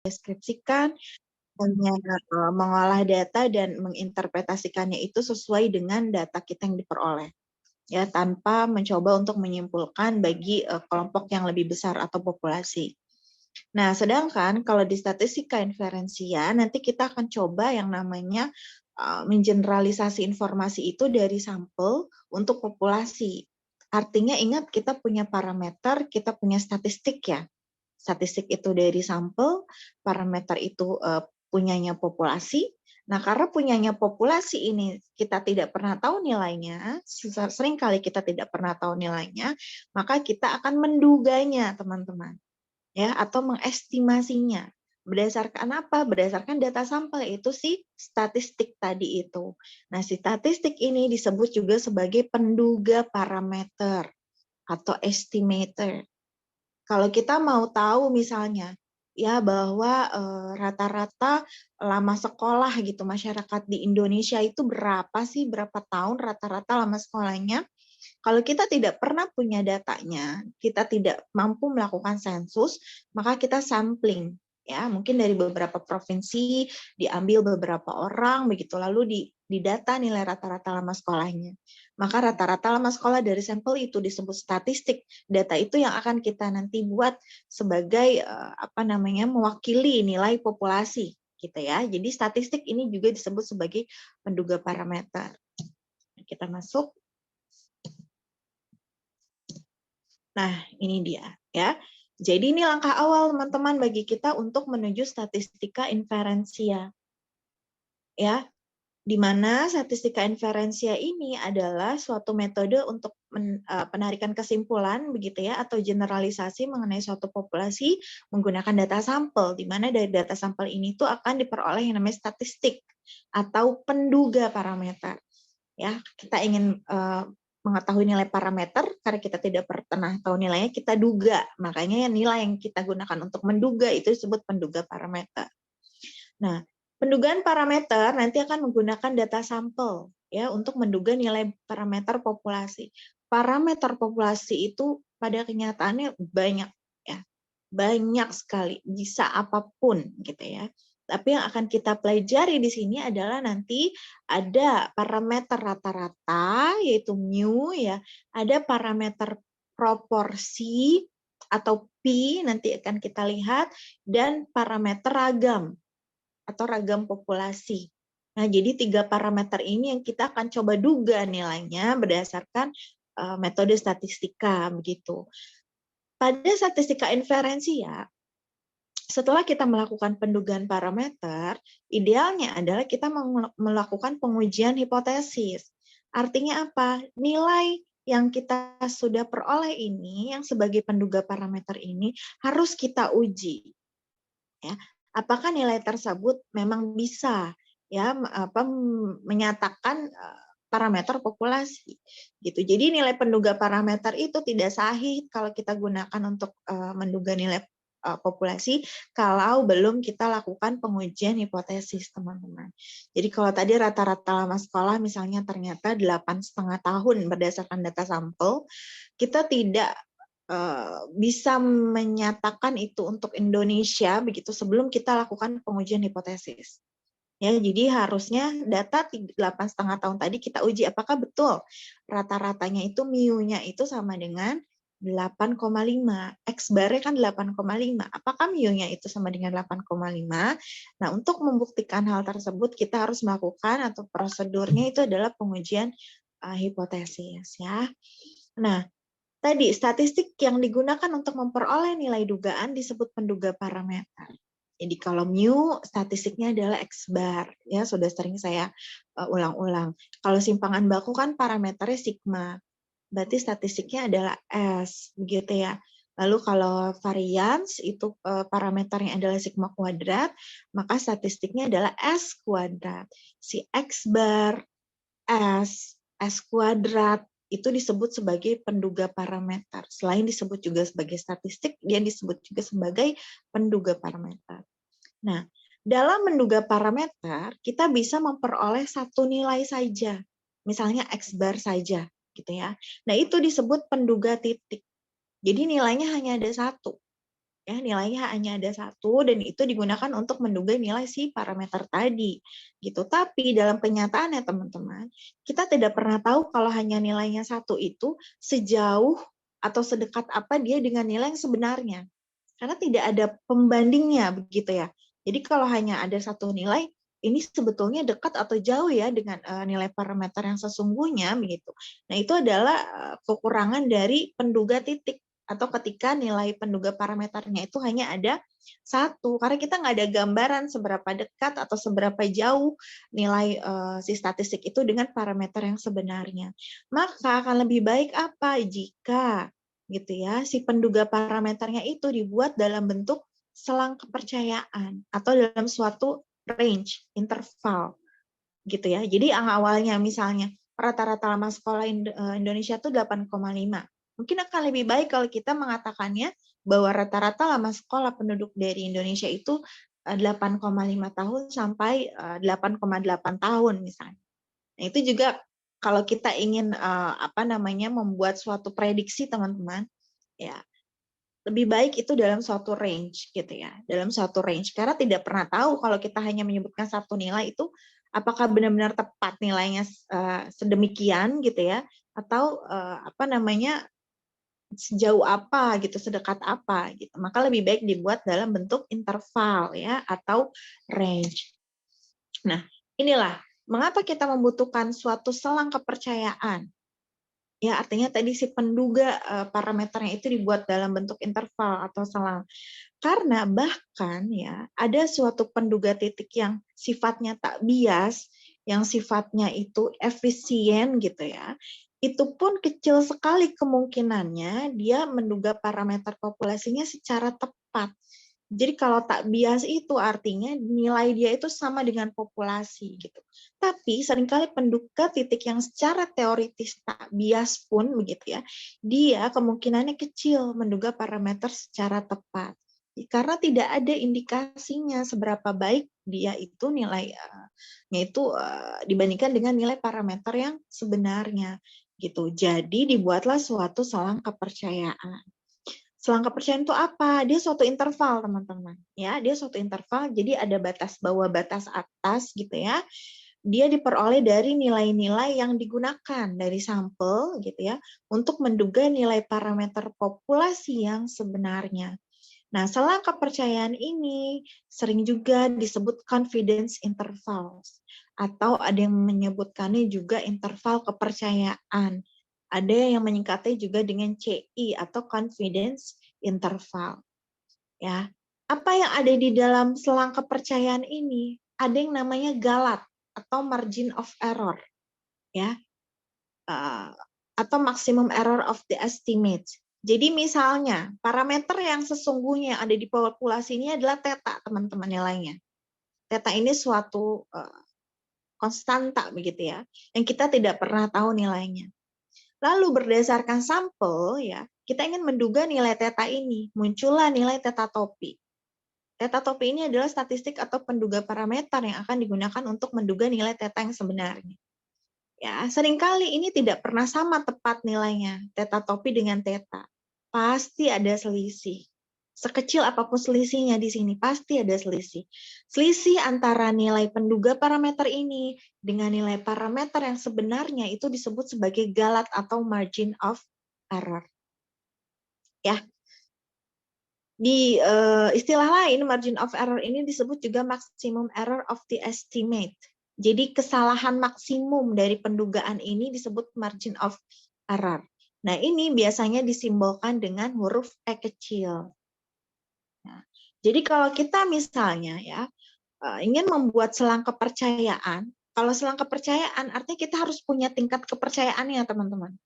mendeskripsikan, hanya mengolah data dan menginterpretasikannya itu sesuai dengan data kita yang diperoleh, ya, tanpa mencoba untuk menyimpulkan bagi kelompok yang lebih besar atau populasi. Nah, sedangkan kalau di statistika inferensia, nanti kita akan coba yang namanya mengeneralisasi informasi itu dari sampel untuk populasi. Artinya ingat kita punya parameter, kita punya statistik ya. Statistik itu dari sampel, parameter itu punyanya populasi. Nah, karena punyanya populasi ini kita tidak pernah tahu nilainya, sering kali kita tidak pernah tahu nilainya, maka kita akan menduganya, teman-teman. Ya, atau mengestimasinya. Berdasarkan apa? Berdasarkan data sampel, yaitu si statistik tadi itu. Nah, si statistik ini disebut juga sebagai penduga parameter atau estimator. Kalau kita mau tahu misalnya ya bahwa rata-rata lama sekolah gitu masyarakat di Indonesia itu berapa sih, berapa tahun rata-rata lama sekolahnya? Kalau kita tidak pernah punya datanya, kita tidak mampu melakukan sensus, maka kita sampling ya, mungkin dari beberapa provinsi diambil beberapa orang begitu lalu didata nilai rata-rata lama sekolahnya. Maka rata-rata lama sekolah dari sampel itu disebut statistik. Data itu yang akan kita nanti buat sebagai mewakili nilai populasi gitu ya. Jadi statistik ini juga disebut sebagai penduga parameter. Kita masuk. Nah, ini dia ya. Jadi ini langkah awal teman-teman bagi kita untuk menuju statistika inferensia. Ya, di mana statistika inferensia ini adalah suatu metode untuk penarikan kesimpulan begitu ya atau generalisasi mengenai suatu populasi menggunakan data sampel, di mana dari data sampel ini tuh akan diperoleh yang namanya statistik atau penduga parameter. Ya, kita ingin mengetahui nilai parameter karena kita tidak pernah tahu nilainya, kita duga. Makanya nilai yang kita gunakan untuk menduga itu disebut penduga parameter. Nah, pendugaan parameter nanti akan menggunakan data sampel ya untuk menduga nilai parameter populasi. Parameter populasi itu pada kenyataannya banyak ya. Banyak sekali, bisa apapun gitu ya. Tapi yang akan kita pelajari di sini adalah nanti ada parameter rata-rata yaitu mu ya, ada parameter proporsi atau pi nanti akan kita lihat dan parameter ragam atau ragam populasi. Nah, jadi 3 parameter ini yang kita akan coba duga nilainya berdasarkan metode statistika begitu. Pada statistika inferensia, setelah kita melakukan pendugaan parameter, idealnya adalah kita melakukan pengujian hipotesis. Artinya apa? Nilai yang kita sudah peroleh ini, yang sebagai penduga parameter ini, harus kita uji. Ya, apakah nilai tersebut memang bisa ya menyatakan parameter populasi gitu. Jadi nilai penduga parameter itu tidak sahih kalau kita gunakan untuk menduga nilai populasi kalau belum kita lakukan pengujian hipotesis, teman-teman. Jadi kalau tadi rata-rata lama sekolah misalnya ternyata 8,5 tahun berdasarkan data sampel, kita tidak bisa menyatakan itu untuk Indonesia begitu sebelum kita lakukan pengujian hipotesis. Ya, jadi harusnya data 8,5 tahun tadi kita uji apakah betul rata-ratanya itu mu-nya itu sama dengan 8,5. X bar-nya kan 8,5. Apakah mu-nya itu sama dengan 8,5? Nah, untuk membuktikan hal tersebut kita harus melakukan atau prosedurnya itu adalah pengujian hipotesis ya. Nah, tadi statistik yang digunakan untuk memperoleh nilai dugaan disebut penduga parameter. Jadi kalau mu statistiknya adalah X bar, ya sudah sering saya ulang-ulang. Kalau simpangan baku kan parameternya sigma, berarti statistiknya adalah S, begitu ya. Lalu kalau varians itu parameternya adalah sigma kuadrat, maka statistiknya adalah S kuadrat. Si X bar, S kuadrat, itu disebut sebagai penduga parameter. Selain disebut juga sebagai statistik, dia disebut juga sebagai penduga parameter. Nah, dalam menduga parameter, kita bisa memperoleh satu nilai saja. Misalnya X bar saja, gitu ya. Nah, itu disebut penduga titik. Jadi nilainya hanya ada satu. Ya, nilainya hanya ada satu dan itu digunakan untuk menduga nilai si parameter tadi gitu. Tapi dalam kenyataannya teman-teman, kita tidak pernah tahu kalau hanya nilainya satu itu sejauh atau sedekat apa dia dengan nilai yang sebenarnya. Karena tidak ada pembandingnya begitu ya. Jadi kalau hanya ada satu nilai, ini sebetulnya dekat atau jauh ya dengan nilai parameter yang sesungguhnya begitu. Nah, itu adalah kekurangan dari penduga titik atau ketika nilai penduga parameternya itu hanya ada satu, karena kita nggak ada gambaran seberapa dekat atau seberapa jauh nilai si statistik itu dengan parameter yang sebenarnya. Maka akan lebih baik apa jika gitu ya si penduga parameternya itu dibuat dalam bentuk selang kepercayaan atau dalam suatu range interval gitu ya. Jadi awalnya misalnya rata-rata lama sekolah Indonesia itu 8,5. Mungkin akan lebih baik kalau kita mengatakannya bahwa rata-rata lama sekolah penduduk dari Indonesia itu 8,5 tahun sampai 8,8 tahun misalnya. Nah, itu juga kalau kita ingin membuat suatu prediksi teman-teman, ya lebih baik itu dalam suatu range gitu ya, dalam suatu range karena tidak pernah tahu kalau kita hanya menyebutkan satu nilai itu apakah benar-benar tepat nilainya sedemikian gitu ya atau sejauh apa gitu, sedekat apa gitu. Maka lebih baik dibuat dalam bentuk interval ya atau range. Nah, inilah mengapa kita membutuhkan suatu selang kepercayaan. Ya, artinya tadi si penduga parameternya itu dibuat dalam bentuk interval atau selang. Karena bahkan ya, ada suatu penduga titik yang sifatnya tak bias, yang sifatnya itu efisien gitu ya. Itu pun kecil sekali kemungkinannya dia menduga parameter populasinya secara tepat. Jadi kalau tak bias itu artinya nilai dia itu sama dengan populasi gitu. Tapi seringkali penduga titik yang secara teoritis tak bias pun begitu ya, dia kemungkinannya kecil menduga parameter secara tepat. Karena tidak ada indikasinya seberapa baik dia itu nilainya itu dibandingkan dengan nilai parameter yang sebenarnya gitu. Jadi dibuatlah suatu selang kepercayaan. Selang kepercayaan itu apa? Dia suatu interval, teman-teman. Ya, dia suatu interval. Jadi ada batas bawah, batas atas gitu ya. Dia diperoleh dari nilai-nilai yang digunakan dari sampel gitu ya untuk menduga nilai parameter populasi yang sebenarnya. Nah, selang kepercayaan ini sering juga disebut confidence intervals atau ada yang menyebutkannya juga interval kepercayaan. Ada yang menyingkatnya juga dengan CI atau confidence interval. Ya, apa yang ada di dalam selang kepercayaan ini? Ada yang namanya galat atau margin of error, ya, atau maximum error of the estimate. Jadi misalnya parameter yang sesungguhnya ada di populasi ini adalah theta, teman-teman nilainya. Theta ini suatu konstanta begitu ya, yang kita tidak pernah tahu nilainya. Lalu berdasarkan sampel ya, kita ingin menduga nilai theta ini, muncullah nilai theta topi. Theta topi ini adalah statistik atau penduga parameter yang akan digunakan untuk menduga nilai theta yang sebenarnya. Ya, seringkali ini tidak pernah sama tepat nilainya, theta topi dengan theta. Pasti ada selisih. Sekecil apapun selisihnya di sini, pasti ada selisih. Selisih antara nilai penduga parameter ini dengan nilai parameter yang sebenarnya itu disebut sebagai galat atau margin of error. Ya, di istilah lain, margin of error ini disebut juga maximum error of the estimate. Jadi kesalahan maksimum dari pendugaan ini disebut margin of error. Nah, ini biasanya disimbolkan dengan huruf E kecil. Nah, jadi kalau kita misalnya ya ingin membuat selang kepercayaan, kalau selang kepercayaan artinya kita harus punya tingkat kepercayaannya, teman-teman.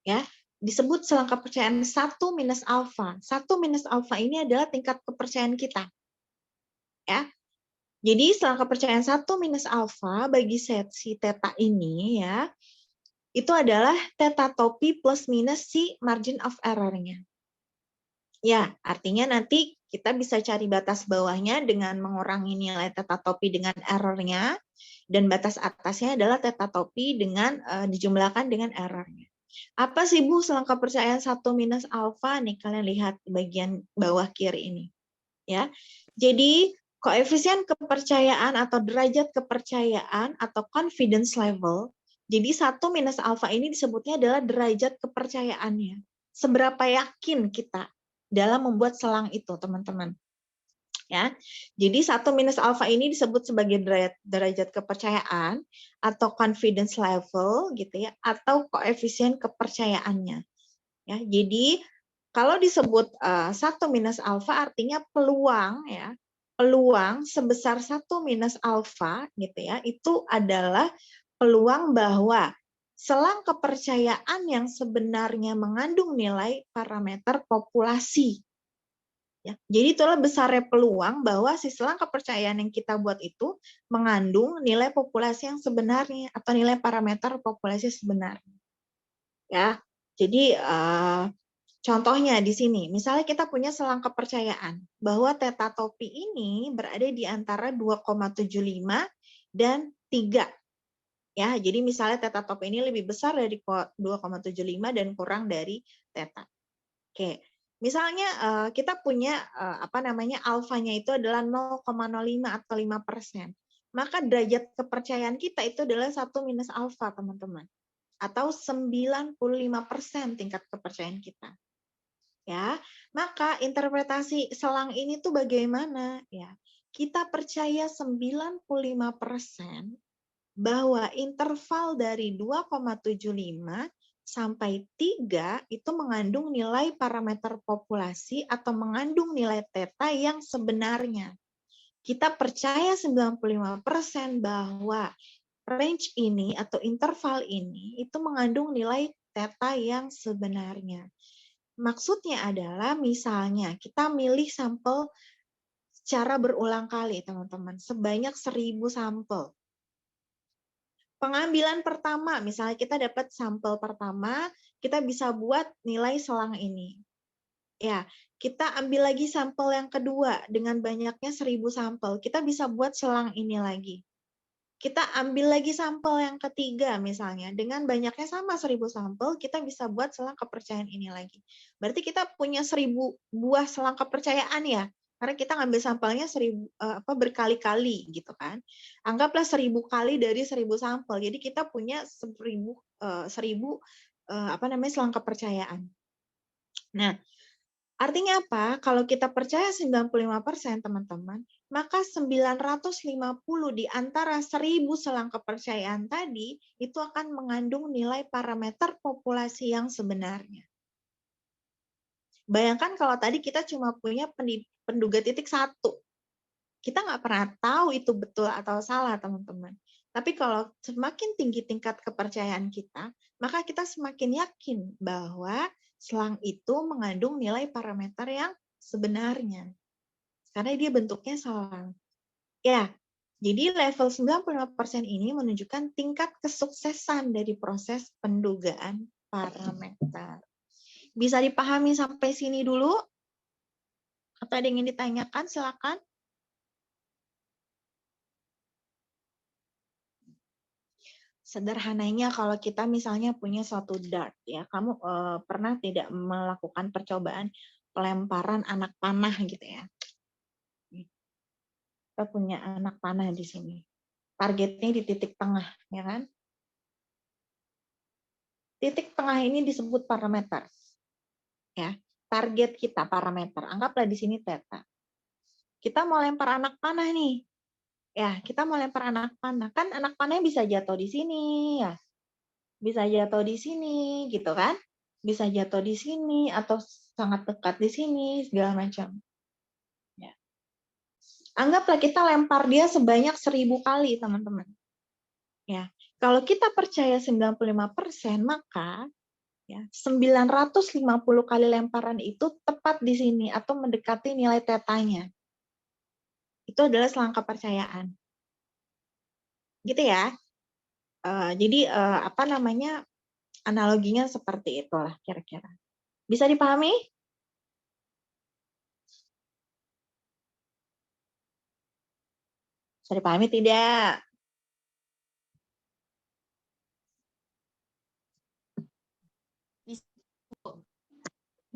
Ya, disebut selang kepercayaan 1 minus alfa. 1 minus alfa ini adalah tingkat kepercayaan kita. Ya. Jadi selang kepercayaan 1 minus alfa bagi set si theta ini ya, itu adalah theta topi plus minus si margin of error-nya. Ya, artinya nanti kita bisa cari batas bawahnya dengan mengurangi nilai theta topi dengan error-nya, dan batas atasnya adalah theta topi dengan dijumlahkan dengan error-nya. Apa sih Bu selang kepercayaan 1 minus alfa nih? Kalian lihat di bagian bawah kiri ini. Ya. Jadi koefisien kepercayaan atau derajat kepercayaan atau confidence level. Jadi 1 minus alfa ini disebutnya adalah derajat kepercayaannya. Seberapa yakin kita dalam membuat selang itu, teman-teman. Ya. Jadi 1 minus alfa ini disebut sebagai derajat kepercayaan atau confidence level gitu ya, atau koefisien kepercayaannya. Ya, jadi kalau disebut 1 minus alfa artinya peluang ya, peluang sebesar 1 minus alfa gitu ya, itu adalah peluang bahwa selang kepercayaan yang sebenarnya mengandung nilai parameter populasi. Ya, jadi itulah besarnya peluang bahwa si selang kepercayaan yang kita buat itu mengandung nilai populasi yang sebenarnya atau nilai parameter populasi sebenarnya. Ya, jadi contohnya di sini, misalnya kita punya selang kepercayaan bahwa theta topi ini berada di antara 2,75 dan 3. Ya, jadi misalnya theta topi ini lebih besar dari 2,75 dan kurang dari theta. Oke. Misalnya kita punya alfanya itu adalah 0,05 atau 5%. Maka derajat kepercayaan kita itu adalah 1 minus alfa, teman-teman. Atau 95% tingkat kepercayaan kita. Ya, maka interpretasi selang ini tuh bagaimana ya? Kita percaya 95% bahwa interval dari 2,75 sampai 3 itu mengandung nilai parameter populasi atau mengandung nilai theta yang sebenarnya. Kita percaya 95% bahwa range ini atau interval ini itu mengandung nilai theta yang sebenarnya. Maksudnya adalah misalnya kita milih sampel secara berulang kali, teman-teman, sebanyak 1.000 sampel. Pengambilan pertama, misalnya kita dapat sampel pertama, kita bisa buat nilai selang ini. Ya, kita ambil lagi sampel yang kedua dengan banyaknya 1.000 sampel, kita bisa buat selang ini lagi. Kita ambil lagi sampel yang ketiga misalnya, dengan banyaknya sama 1.000 sampel, kita bisa buat selang kepercayaan ini lagi. Berarti kita punya 1.000 buah selang kepercayaan ya, karena kita ngambil sampelnya berkali-kali gitu kan. Anggaplah 1.000 kali dari 1.000 sampel. Jadi kita punya 1.000 selang kepercayaan. Nah, artinya apa? Kalau kita percaya 95%, teman-teman, maka 950 di antara 1.000 selang kepercayaan tadi itu akan mengandung nilai parameter populasi yang sebenarnya. Bayangkan kalau tadi kita cuma punya penduga titik 1. Kita nggak pernah tahu itu betul atau salah, teman-teman. Tapi kalau semakin tinggi tingkat kepercayaan kita, maka kita semakin yakin bahwa selang itu mengandung nilai parameter yang sebenarnya. Karena dia bentuknya selang. Ya, jadi level 95% ini menunjukkan tingkat kesuksesan dari proses pendugaan parameter. Bisa dipahami sampai sini dulu? Atau ada yang ingin ditanyakan? Silakan. Sederhananya kalau kita misalnya punya suatu dart ya, kamu pernah tidak melakukan percobaan pelemparan anak panah gitu ya? Kita punya anak panah di sini. Targetnya di titik tengah, ya kan? Titik tengah ini disebut parameter. Ya, target kita parameter. Anggaplah di sini theta. Kita mau lempar anak panah nih. Ya, kita mau lempar anak panah. Kan anak panahnya bisa jatuh di sini ya. Bisa jatuh di sini gitu kan? Bisa jatuh di sini atau sangat dekat di sini segala macam. Ya. Anggaplah kita lempar dia sebanyak 1.000 kali, teman-teman. Ya. Kalau kita percaya 95%, maka ya, 950 kali lemparan itu tepat di sini atau mendekati nilai tetanya. Itu adalah selang kepercayaan. Gitu ya. Jadi analoginya seperti itulah kira-kira. Bisa dipahami? Bisa dipahami tidak?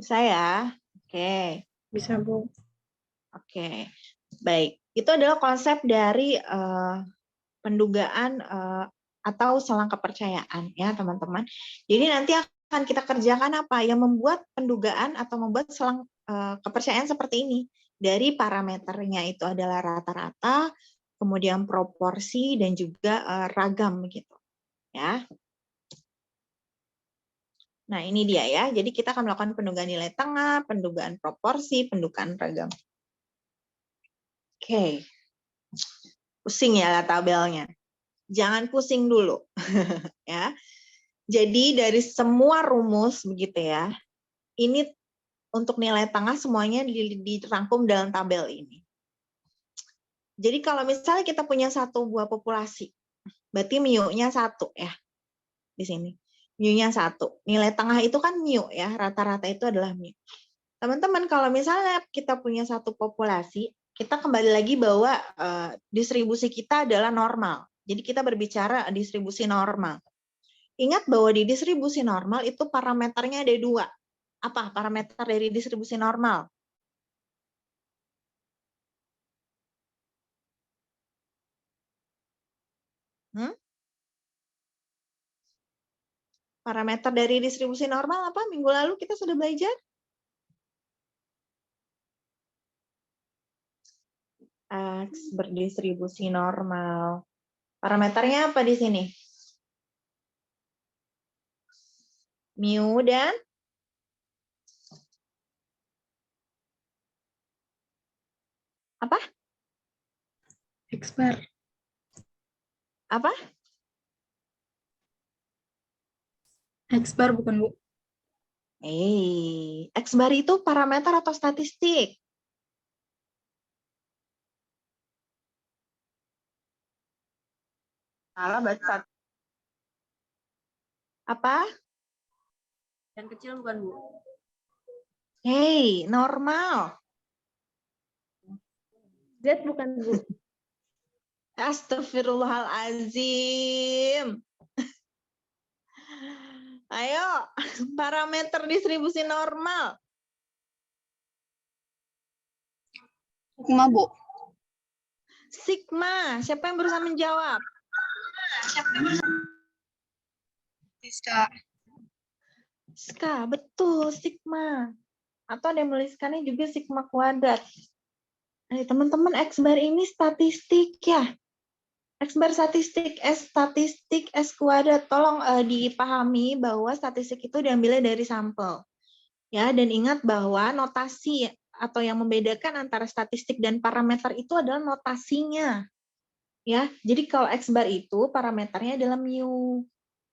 Bisa ya? Oke. Bisa, Bu. Oke. Baik. Itu adalah konsep dari pendugaan atau selang kepercayaan ya, teman-teman. Jadi nanti akan kita kerjakan apa? Yang membuat pendugaan atau membuat selang kepercayaan seperti ini. Dari parameternya itu adalah rata-rata, kemudian proporsi dan juga ragam begitu. Ya. Nah, ini dia ya. Jadi kita akan melakukan pendugaan nilai tengah, pendugaan proporsi, pendugaan ragam. Oke. Pusing ya tabelnya. Jangan pusing dulu. Ya. Jadi dari semua rumus begitu ya. Ini untuk nilai tengah semuanya dirangkum dalam tabel ini. Jadi kalau misalnya kita punya satu buah populasi, berarti mu-nya 1 ya. Di sini. Mu-nya 1. Nilai tengah itu kan mu ya, rata-rata itu adalah mu. Teman-teman, kalau misalnya kita punya satu populasi, kita kembali lagi bahwa distribusi kita adalah normal. Jadi kita berbicara distribusi normal. Ingat bahwa di distribusi normal itu parameternya ada 2. Apa parameter dari distribusi normal? Parameter dari distribusi normal apa? Minggu lalu kita sudah belajar. X berdistribusi normal. Parameternya apa di sini? Mu dan apa? X bar. Apa? X bar bukan, Bu? X bar itu parameter atau statistik? Salah baca. Apa? Yang kecil bukan, Bu? Normal. Z bukan, Bu? Astagfirullahalazim. Ayo, parameter distribusi normal. Sigma, Bu. Sigma. Siapa yang berusaha menjawab? Siska. Ska, betul, sigma. Atau ada yang menuliskannya juga sigma kuadrat. Teman-teman, X bar ini statistik ya. X bar statistik, S kuadrat. Tolong dipahami bahwa statistik itu diambilnya dari sampel. Ya, dan ingat bahwa notasi atau yang membedakan antara statistik dan parameter itu adalah notasinya. Ya, jadi kalau X bar itu parameternya adalah mu.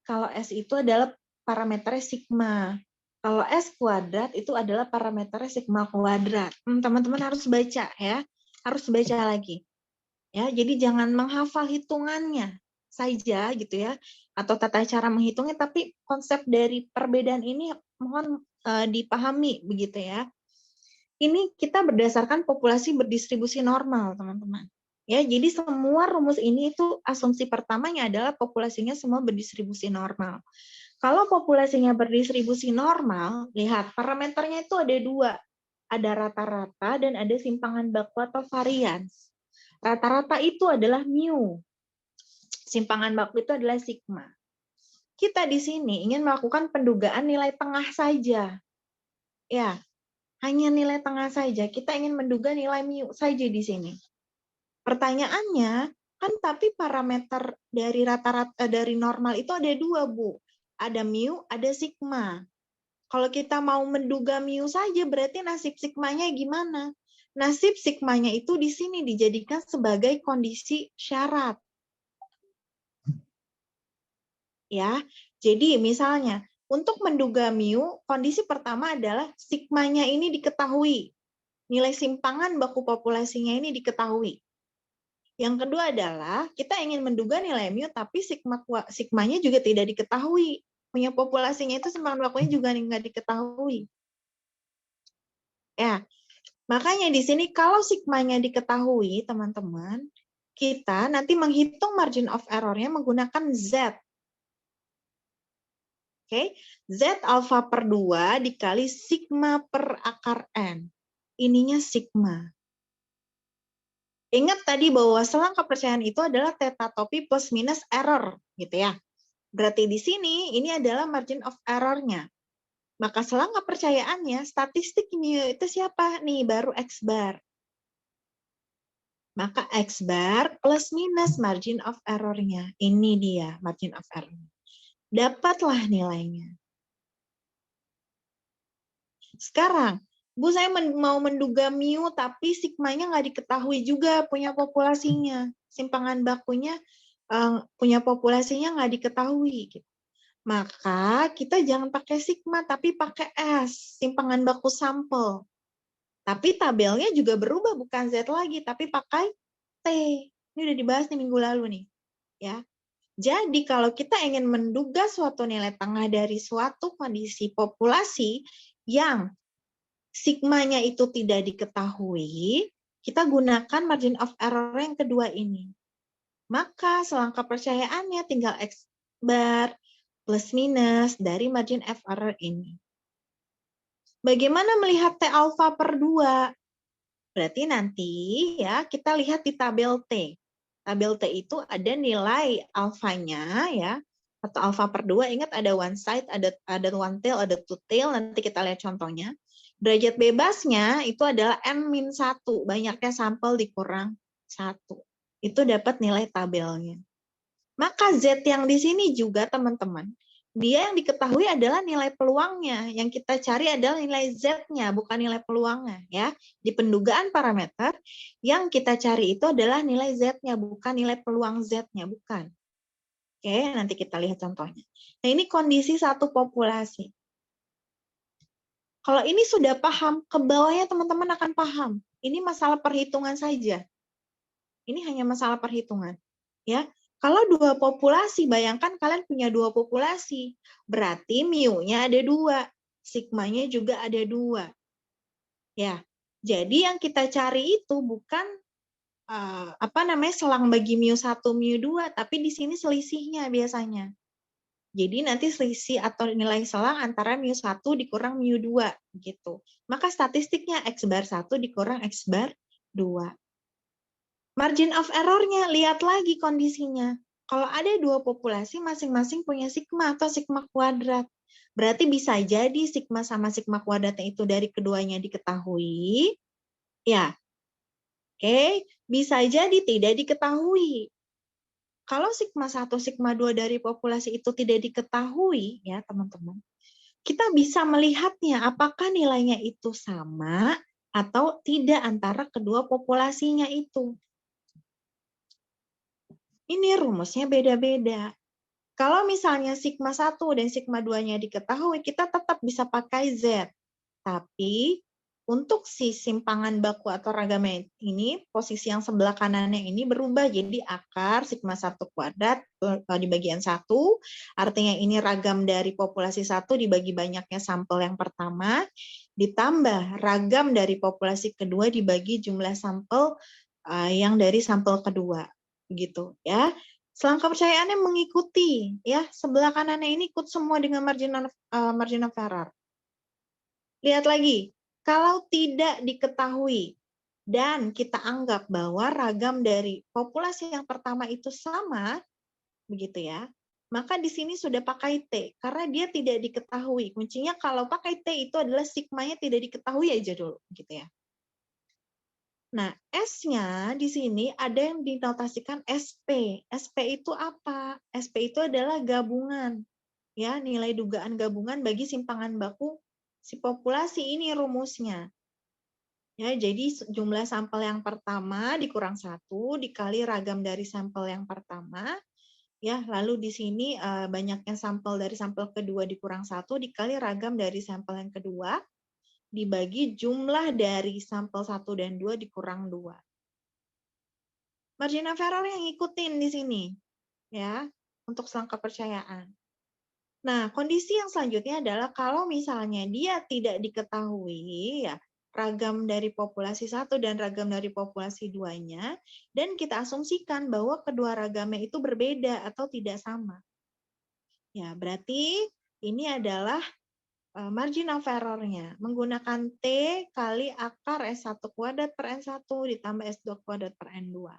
Kalau S itu adalah parameternya sigma. Kalau S kuadrat itu adalah parameternya sigma kuadrat. Teman-teman harus baca ya. Harus baca lagi. Ya, jadi jangan menghafal hitungannya saja gitu ya, atau tata cara menghitungnya, tapi konsep dari perbedaan ini mohon dipahami begitu ya. Ini kita berdasarkan populasi berdistribusi normal, teman-teman. Ya, jadi semua rumus ini itu asumsi pertamanya adalah populasinya semua berdistribusi normal. Kalau populasinya berdistribusi normal, lihat parameternya itu ada 2. Ada rata-rata dan ada simpangan baku atau varians. Rata-rata itu adalah mu. Simpangan baku itu adalah sigma. Kita di sini ingin melakukan pendugaan nilai tengah saja. Ya, hanya nilai tengah saja. Kita ingin menduga nilai mu saja di sini. Pertanyaannya, kan tapi parameter dari rata-rata dari normal itu ada 2, Bu. Ada mu, ada sigma. Kalau kita mau menduga mu saja, berarti nasib sigmanya gimana? Nasib sigmanya itu di sini dijadikan sebagai kondisi syarat. Ya, jadi misalnya untuk menduga mu, kondisi pertama adalah sigmanya ini diketahui. Nilai simpangan baku populasinya ini diketahui. Yang kedua adalah kita ingin menduga nilai mu, tapi sigmanya juga tidak diketahui. Punya populasinya itu simpangan bakunya juga nggak diketahui. Ya, makanya di sini kalau sigmanya diketahui, teman-teman, kita nanti menghitung margin of error-nya menggunakan Z. Oke, Z alfa per 2 dikali sigma per akar N. Ininya sigma. Ingat tadi bahwa selang kepercayaan itu adalah theta topi plus minus error, gitu ya. Berarti di sini ini adalah margin of error-nya. Maka selang kepercayaannya, statistik ini itu siapa? Nih, baru X bar. Maka X bar plus minus margin of error-nya. Ini dia margin of error. Dapatlah nilainya. Sekarang, Bu, saya mau menduga mu, tapi sigmanya nggak diketahui juga punya populasinya. Simpangan bakunya punya populasinya nggak diketahui. Gitu. Maka kita jangan pakai sigma, tapi pakai S, simpangan baku sampel. Tapi tabelnya juga berubah, bukan Z lagi, tapi pakai T. Ini udah dibahas nih minggu lalu nih. Ya. Jadi kalau kita ingin menduga suatu nilai tengah dari suatu kondisi populasi yang sigmanya itu tidak diketahui, kita gunakan margin of error yang kedua ini. Maka selang kepercayaannya tinggal X bar plus minus dari margin of error ini. Bagaimana melihat T alfa per 2? Berarti nanti ya kita lihat di tabel T. Tabel T itu ada nilai alfanya ya, atau alfa per 2, ingat ada one side, ada one tail, ada two tail, nanti kita lihat contohnya. Derajat bebasnya itu adalah N-1, banyaknya sampel dikurang 1. Itu dapat nilai tabelnya. Maka Z yang di sini juga teman-teman, dia yang diketahui adalah nilai peluangnya. Yang kita cari adalah nilai Z-nya, bukan nilai peluangnya. Ya. Di pendugaan parameter, yang kita cari itu adalah nilai Z-nya, bukan nilai peluang Z-nya, bukan. Oke, nanti kita lihat contohnya. Nah, ini kondisi satu populasi. Kalau ini sudah paham, ke bawahnya teman-teman akan paham. Ini masalah perhitungan saja. Ini hanya masalah perhitungan. Ya, kalau dua populasi, bayangkan kalian punya dua populasi. Berarti mu-nya ada 2, sigmanya juga ada 2. Ya, jadi yang kita cari itu bukan selang bagi mu1, mu2, tapi di sini selisihnya biasanya. Jadi nanti selisih atau nilai selang antara mu1 dikurang mu2 gitu. Maka statistiknya X bar 1 dikurang X bar 2. Margin of error-nya, lihat lagi kondisinya. Kalau ada dua populasi, masing-masing punya sigma atau sigma kuadrat. Berarti bisa jadi sigma sama sigma kuadratnya itu dari keduanya diketahui. Ya, oke. Bisa jadi tidak diketahui. Kalau sigma 1, sigma 2 dari populasi itu tidak diketahui, ya teman-teman, kita bisa melihatnya apakah nilainya itu sama atau tidak antara kedua populasinya itu. Ini rumusnya beda-beda. Kalau misalnya sigma 1 dan sigma 2-nya diketahui, kita tetap bisa pakai Z. Tapi untuk si simpangan baku atau ragamnya ini, posisi yang sebelah kanannya ini berubah jadi akar sigma 1 kuadrat di bagian 1. Artinya ini ragam dari populasi 1 dibagi banyaknya sampel yang pertama, ditambah ragam dari populasi kedua dibagi jumlah sampel yang dari sampel kedua. Begitu ya. Selang kepercayaannya mengikuti ya, sebelah kanannya ini ikut semua dengan margin of error. Lihat lagi, kalau tidak diketahui dan kita anggap bahwa ragam dari populasi yang pertama itu sama, begitu ya, maka di sini sudah pakai T, karena dia tidak diketahui. Kuncinya kalau pakai T itu adalah sigmanya tidak diketahui aja dulu, gitu ya. Nah, S-nya di sini ada yang dinotasikan SP. SP itu apa? SP itu adalah gabungan. Ya, nilai dugaan gabungan bagi simpangan baku si populasi, ini rumusnya. Ya, jadi jumlah sampel yang pertama dikurang 1 dikali ragam dari sampel yang pertama. Ya, lalu di sini banyaknya sampel dari sampel kedua dikurang 1 dikali ragam dari sampel yang kedua dibagi jumlah dari sampel 1 dan 2 dikurang 2. Margin of error yang ngikutin di sini. Ya, untuk selang kepercayaan. Nah, kondisi yang selanjutnya adalah kalau misalnya dia tidak diketahui, ya, ragam dari populasi 1 dan ragam dari populasi 2-nya, dan kita asumsikan bahwa kedua ragamnya itu berbeda atau tidak sama. Ya, berarti Ini adalah margin of error-nya. Menggunakan T kali akar S1 kuadrat per N1 ditambah S2 kuadrat per N2.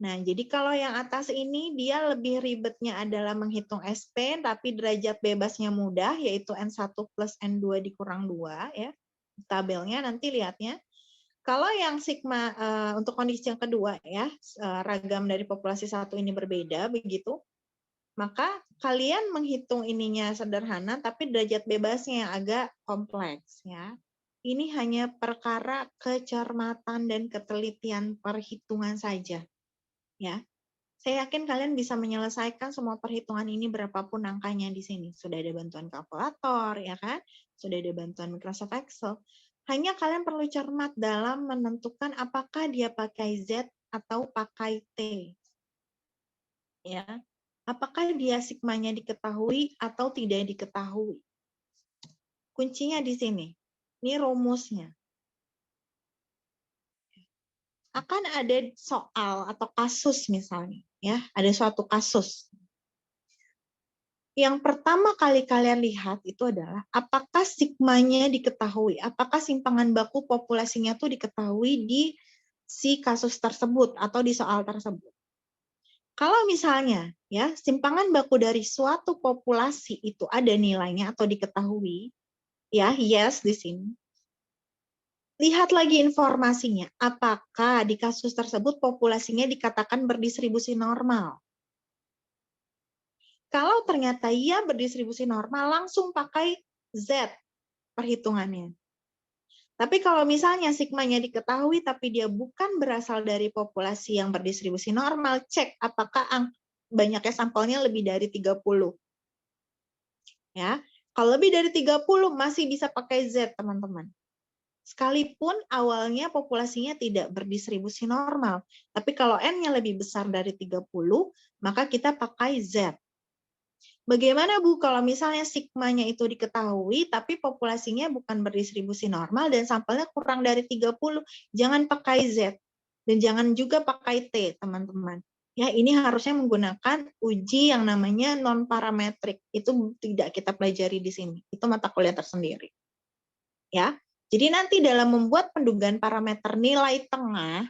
Nah, jadi kalau yang atas ini dia lebih ribetnya adalah menghitung SP, tapi derajat bebasnya mudah, yaitu N1 plus N2 dikurang 2, ya. Tabelnya nanti lihatnya. Kalau yang sigma untuk kondisi yang kedua ya, ragam dari populasi satu ini berbeda begitu, maka kalian menghitung ininya sederhana, tapi derajat bebasnya yang agak kompleks ya. Ini hanya perkara kecermatan dan ketelitian perhitungan saja. Ya, saya yakin kalian bisa menyelesaikan semua perhitungan ini berapapun angkanya di sini. Sudah ada bantuan kalkulator, ya kan? Sudah ada bantuan Microsoft Excel. Hanya kalian perlu cermat dalam menentukan apakah dia pakai Z atau pakai T. Ya, apakah dia sigmanya diketahui atau tidak diketahui? Kuncinya di sini. Ini rumusnya. Akan ada soal atau kasus misalnya, ya, ada suatu kasus. Yang pertama kali kalian lihat itu adalah apakah sigmanya diketahui, apakah simpangan baku populasinya tuh diketahui di si kasus tersebut atau di soal tersebut. Kalau misalnya ya simpangan baku dari suatu populasi itu ada nilainya atau diketahui, ya yes di sini. Lihat lagi informasinya, apakah di kasus tersebut populasinya dikatakan berdistribusi normal. Kalau ternyata ia berdistribusi normal, langsung pakai Z perhitungannya. Tapi kalau misalnya sigmanya diketahui, tapi dia bukan berasal dari populasi yang berdistribusi normal, cek apakah banyaknya sampelnya lebih dari 30. Ya, kalau lebih dari 30 masih bisa pakai Z, teman-teman. Sekalipun awalnya populasinya tidak berdistribusi normal. Tapi kalau N-nya lebih besar dari 30, maka kita pakai Z. Bagaimana Bu kalau misalnya sigmanya itu diketahui, tapi populasinya bukan berdistribusi normal dan sampelnya kurang dari 30, jangan pakai Z. Dan jangan juga pakai T, teman-teman. Ya, ini harusnya menggunakan uji yang namanya non-parametrik. Itu tidak kita pelajari di sini. Itu mata kuliah tersendiri. Ya, jadi nanti dalam membuat pendugaan parameter nilai tengah,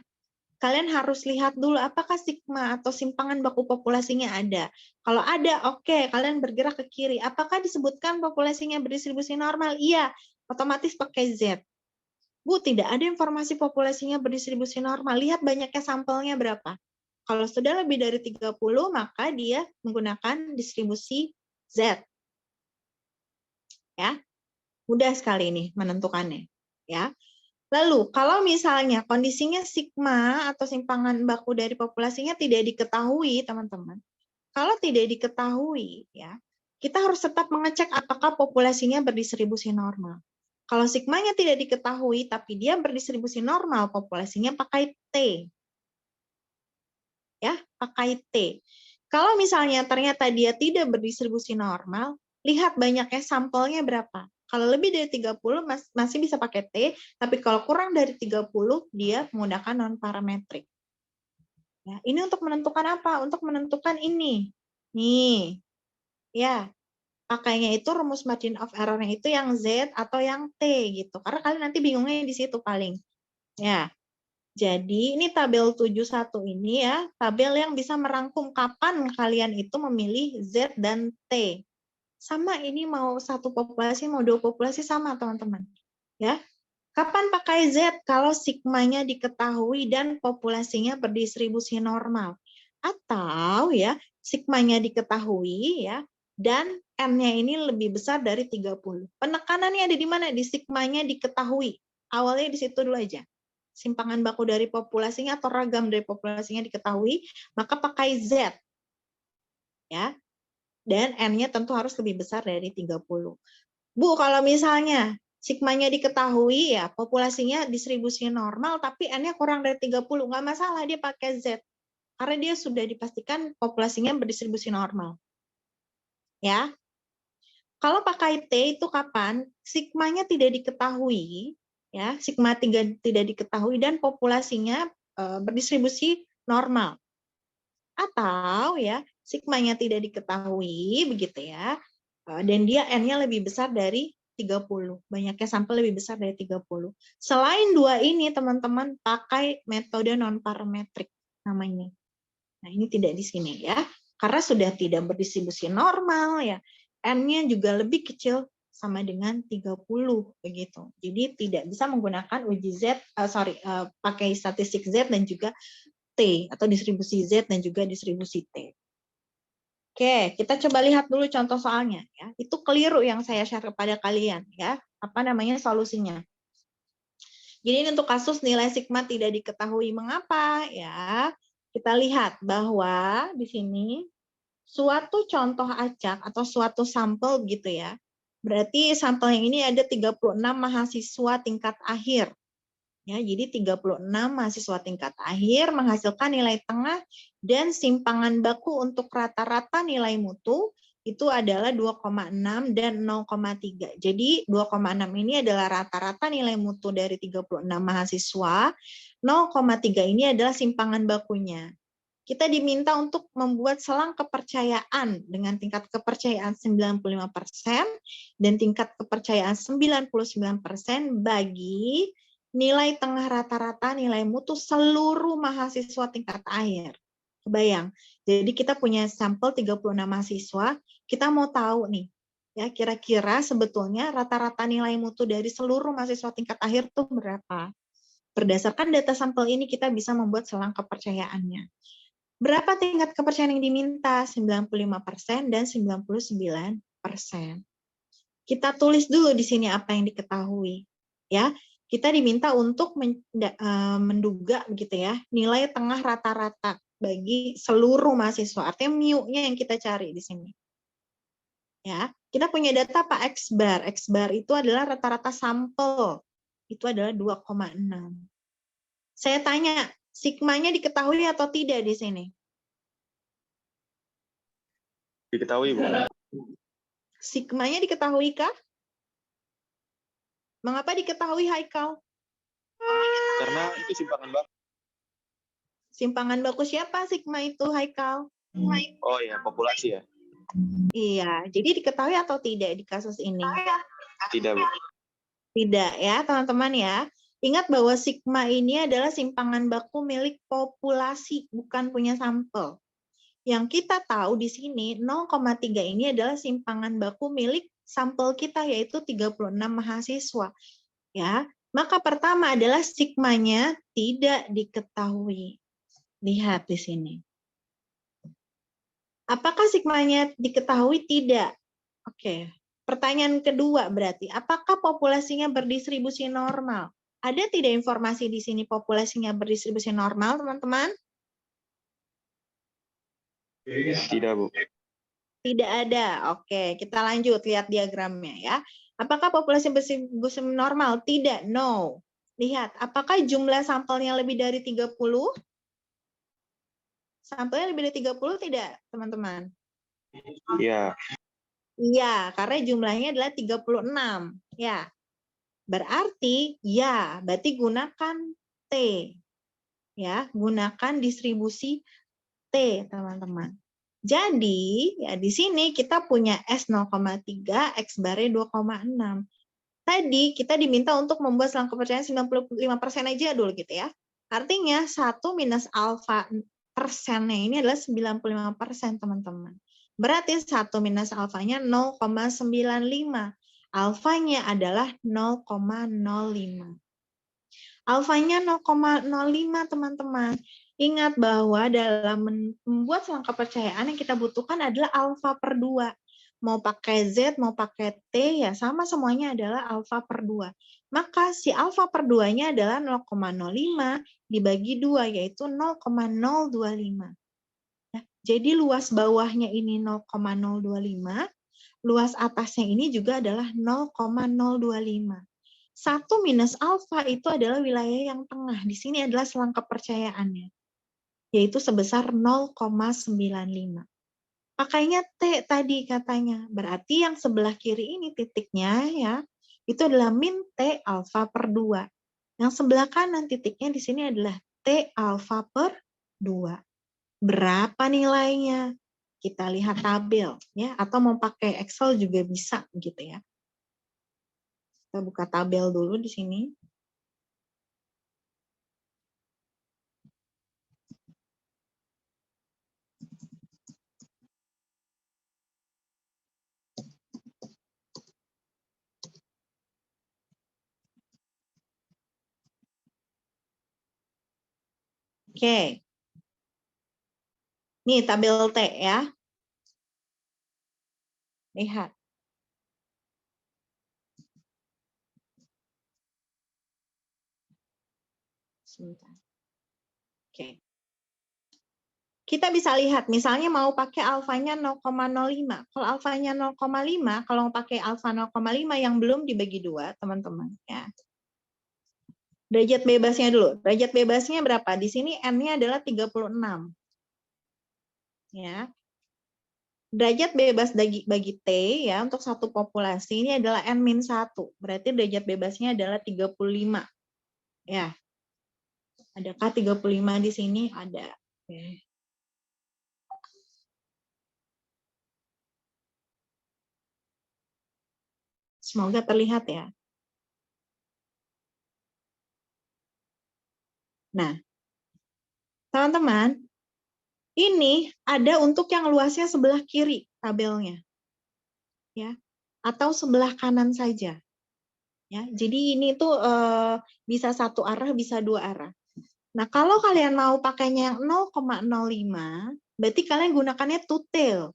kalian harus lihat dulu apakah sigma atau simpangan baku populasinya ada. Kalau ada, oke, kalian bergerak ke kiri. Apakah disebutkan populasinya berdistribusi normal? Iya, otomatis pakai Z. Bu, tidak ada informasi populasinya berdistribusi normal. Lihat banyaknya sampelnya berapa. Kalau sudah lebih dari 30, maka dia menggunakan distribusi Z. Ya, mudah sekali ini menentukannya. Ya. Lalu, kalau misalnya kondisinya sigma atau simpangan baku dari populasinya tidak diketahui, teman-teman. Kalau tidak diketahui, ya, kita harus tetap mengecek apakah populasinya berdistribusi normal. Kalau sigmanya tidak diketahui, tapi dia berdistribusi normal, populasinya pakai T. Ya, pakai T. Kalau misalnya ternyata dia tidak berdistribusi normal, lihat banyaknya sampelnya berapa. Kalau lebih dari 30 masih bisa pakai T, tapi kalau kurang dari 30 dia menggunakan non-parametrik. Ya, ini untuk menentukan apa? Untuk menentukan ini. Nih, ya, pakainya itu rumus margin of error-nya itu yang Z atau yang T gitu. Karena kalian nanti bingungnya di situ paling. Ya, jadi ini tabel 71 ini ya, tabel yang bisa merangkum kapan kalian itu memilih Z dan T. Sama ini mau satu populasi, mau dua populasi sama teman-teman. Ya, kapan pakai Z? Kalau sigmanya diketahui dan populasinya berdistribusi normal. Atau ya, sigmanya diketahui ya, dan N-nya ini lebih besar dari 30. Penekanannya ada di mana? Di sigmanya diketahui. Awalnya di situ dulu aja. Simpangan baku dari populasinya atau ragam dari populasinya diketahui, maka pakai Z. Ya. Dan N-nya tentu harus lebih besar dari 30. Bu, kalau misalnya sigmanya diketahui ya, populasinya distribusi normal, tapi N-nya kurang dari 30, nggak masalah dia pakai Z. Karena dia sudah dipastikan populasinya berdistribusi normal. Ya. Kalau pakai T itu kapan? Sigmanya tidak diketahui, ya, sigma tidak diketahui dan populasinya berdistribusi normal. Atau ya, sigmanya tidak diketahui begitu ya. Dan dia N-nya lebih besar dari 30. Banyaknya sampel lebih besar dari 30. Selain dua ini, teman-teman pakai metode non-parametrik namanya. Nah, ini tidak di sini ya. Karena sudah tidak berdistribusi normal ya. N-nya juga lebih kecil sama dengan 30 begitu. Jadi tidak bisa menggunakan uji Z, pakai statistik Z dan juga T atau distribusi Z dan juga distribusi T. Oke, kita coba lihat dulu contoh soalnya ya. Itu keliru yang saya share kepada kalian ya. Apa namanya solusinya? Jadi ini untuk kasus nilai sigma tidak diketahui mengapa ya. Kita lihat bahwa di sini suatu contoh acak atau suatu sampel gitu ya. Berarti sampel yang ini ada 36 mahasiswa tingkat akhir. Ya, jadi 36 mahasiswa tingkat akhir menghasilkan nilai tengah dan simpangan baku untuk rata-rata nilai mutu itu adalah 2,6 dan 0,3. Jadi 2,6 ini adalah rata-rata nilai mutu dari 36 mahasiswa, 0,3 ini adalah simpangan bakunya. Kita diminta untuk membuat selang kepercayaan dengan tingkat kepercayaan 95% dan tingkat kepercayaan 99% bagi nilai tengah rata-rata nilai mutu seluruh mahasiswa tingkat akhir. Kebayang. Jadi kita punya sampel 36 mahasiswa, kita mau tahu nih, ya kira-kira sebetulnya rata-rata nilai mutu dari seluruh mahasiswa tingkat akhir tuh berapa. Berdasarkan data sampel ini kita bisa membuat selang kepercayaannya. Berapa tingkat kepercayaan yang diminta? 95% dan 99%. Kita tulis dulu di sini apa yang diketahui. Ya, kita diminta untuk menduga gitu ya, nilai tengah rata-rata bagi seluruh mahasiswa. Artinya mu-nya yang kita cari di sini. Ya, kita punya data Pak X bar. X bar itu adalah rata-rata sampel. Itu adalah 2,6. Saya tanya, sigmanya diketahui atau tidak di sini? Diketahui, Bu. Sigmanya diketahui kah? Mengapa diketahui, Haikal? Karena itu simpangan baku. Simpangan baku siapa sigma itu, Haikal? Oh ya, populasi ya? Iya, jadi diketahui atau tidak di kasus ini? Tidak, Bu. Tidak ya, teman-teman ya. Ingat bahwa sigma ini adalah simpangan baku milik populasi, bukan punya sampel. Yang kita tahu di sini 0,3 ini adalah simpangan baku milik sampel kita, yaitu 36 mahasiswa. Ya, maka pertama adalah sigmanya tidak diketahui. Lihat di sini. Apakah sigmanya diketahui? Tidak. Oke. Pertanyaan kedua berarti, apakah populasinya berdistribusi normal? Ada tidak informasi di sini populasinya berdistribusi normal, teman-teman? Tidak, Bu. Tidak ada. Oke, kita lanjut lihat diagramnya ya. Apakah populasi berdistribusi normal? Tidak. No. Lihat, apakah jumlah sampelnya lebih dari 30? Sampelnya lebih dari 30 tidak, teman-teman? Iya. Iya, karena jumlahnya adalah 36. Ya. Berarti gunakan T. Ya, gunakan distribusi T, teman-teman. Jadi, ya di sini kita punya S 0,3, X barnya 2,6. Tadi kita diminta untuk membuat selang kepercayaan 95% aja dulu gitu ya. Artinya 1 minus alfa persennya ini adalah 95%, teman-teman. Berarti 1 minus alfanya 0,95. Alfanya adalah 0,05. Alfanya 0,05, teman-teman. Ingat bahwa dalam membuat selang kepercayaan yang kita butuhkan adalah alfa per 2. Mau pakai Z, mau pakai T, ya sama semuanya adalah alfa per 2. Maka si alfa per 2-nya adalah 0,05 dibagi 2, yaitu 0,025. Nah, jadi luas bawahnya ini 0,025, luas atasnya ini juga adalah 0,025. 1 minus alfa itu adalah wilayah yang tengah. Di sini adalah selang kepercayaannya, yaitu sebesar 0,95. Pakainya T tadi katanya. Berarti yang sebelah kiri ini titiknya ya, itu adalah min T alfa per 2. Yang sebelah kanan titiknya di sini adalah T alfa per 2. Berapa nilainya? kita lihat tabel ya, atau mau pakai Excel juga bisa gitu ya. Kita buka tabel dulu di sini. Oke. Nih tabel T ya. Lihat. Sebentar. Oke. Kita bisa lihat, misalnya mau pakai alfanya 0,05. Kalau alfanya 0,5, kalau mau pakai alfa 0,5 yang belum dibagi 2, teman-teman. Ya. Derajat bebasnya dulu. Derajat bebasnya berapa? Di sini N-nya adalah 36. Ya. Derajat bebas bagi T ya untuk satu populasi ini adalah N-1. Berarti derajat bebasnya adalah 35. Ya. Adakah 35 di sini? Ada. Oke. Semoga terlihat ya. Nah, teman-teman, ini ada untuk yang luasnya sebelah kiri tabelnya. Ya. Atau sebelah kanan saja. Ya. Jadi ini tuh bisa satu arah, bisa dua arah. Nah, kalau kalian mau pakainya yang 0,05, berarti kalian gunakannya two tail.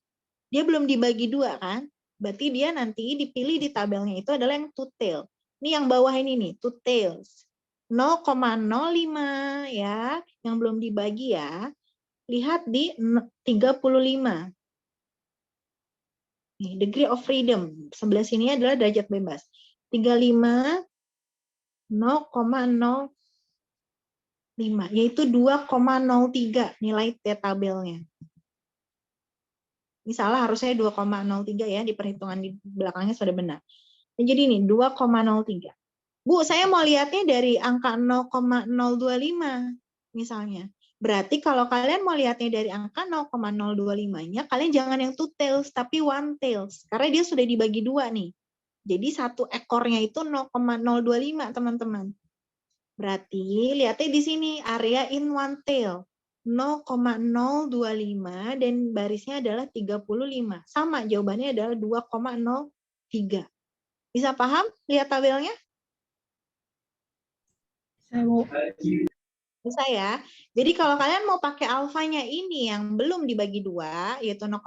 Dia belum dibagi dua kan? Berarti dia nanti dipilih di tabelnya itu adalah yang two tail. Ini yang bawah ini nih, two tails. 0,05 ya, yang belum dibagi ya. Lihat di 35. Nih, degree of freedom. Sebelah sini adalah derajat bebas. 35, 0,05, yaitu 2,03 nilai T tabelnya. Misalnya harusnya 2,03 ya, di perhitungan di belakangnya sudah benar. Nah, jadi ini 2,03. Bu, saya mau lihatnya dari angka 0,025 misalnya. Berarti kalau kalian mau lihatnya dari angka 0,025-nya, kalian jangan yang two tails, tapi one tails. Karena dia sudah dibagi dua nih. Jadi satu ekornya itu 0,025, teman-teman. Berarti lihatnya di sini, area in one tail. 0,025 dan barisnya adalah 35. Sama, jawabannya adalah 2,03. Bisa paham lihat tabelnya? Bisa ya. Jadi kalau kalian mau pakai alfanya ini yang belum dibagi dua, yaitu 0,05,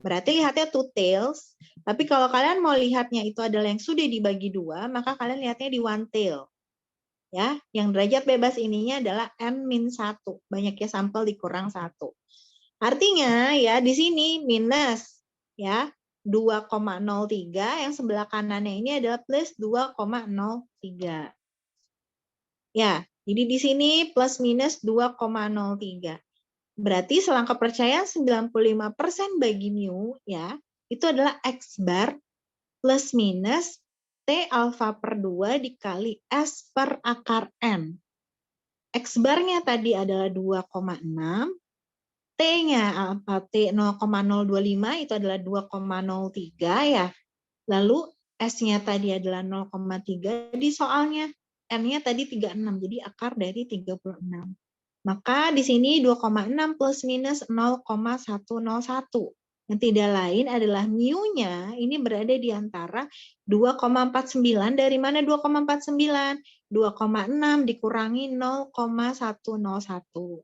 berarti lihatnya two tails. Tapi kalau kalian mau lihatnya itu adalah yang sudah dibagi dua, maka kalian lihatnya di one tail. Ya, yang derajat bebas ininya adalah N-1. Banyaknya sampel dikurang 1. Artinya ya di sini minus ya 2,03, yang sebelah kanannya ini adalah plus 2,03. Ya, jadi di sini plus minus 2,03. Berarti selang kepercayaan 95% bagi mu ya, itu adalah X bar plus minus T alfa per 2 dikali S per akar N. X barnya tadi adalah 2,6, T-nya T 0,025 itu adalah 2,03 ya. Lalu S-nya tadi adalah 0,3 di soalnya. N-nya tadi 36, jadi akar dari 36. Maka di sini 2,6 plus minus 0,101. Yang tidak lain adalah mu-nya ini berada di antara 2,49. Dari mana 2,49? 2,6 dikurangi 0,101.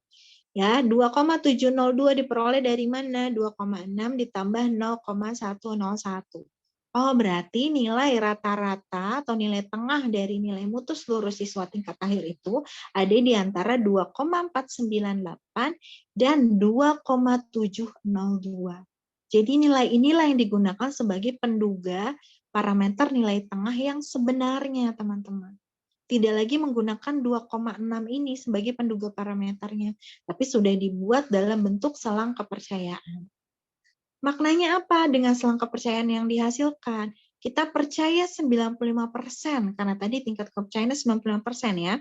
Ya, 2,702 diperoleh dari mana? 2,6 ditambah 0,101. Oh, berarti nilai rata-rata atau nilai tengah dari nilai mutu seluruh siswa tingkat akhir itu ada di antara 2,498 dan 2,702. Jadi nilai inilah yang digunakan sebagai penduga parameter nilai tengah yang sebenarnya, teman-teman. Tidak lagi menggunakan 2,6 ini sebagai penduga parameternya, tapi sudah dibuat dalam bentuk selang kepercayaan. Maknanya apa dengan selang kepercayaan yang dihasilkan? Kita percaya 95%, karena tadi tingkat kepercayaannya 95% ya.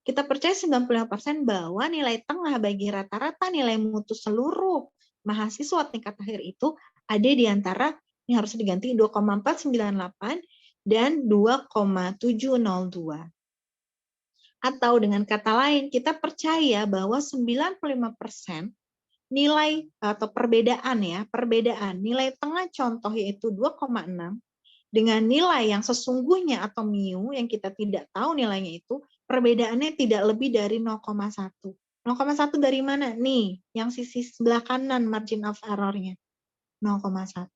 Kita percaya 95% bahwa nilai tengah bagi rata-rata nilai mutu seluruh mahasiswa tingkat akhir itu ada di antara, ini harus diganti 2,498 dan 2,702. Atau dengan kata lain, kita percaya bahwa 95% nilai atau perbedaan nilai tengah contoh yaitu 2,6 dengan nilai yang sesungguhnya atau mu yang kita tidak tahu nilainya itu, perbedaannya tidak lebih dari 0,1. 0,1 dari mana? Nih, yang sisi sebelah kanan margin of error-nya. 0,1.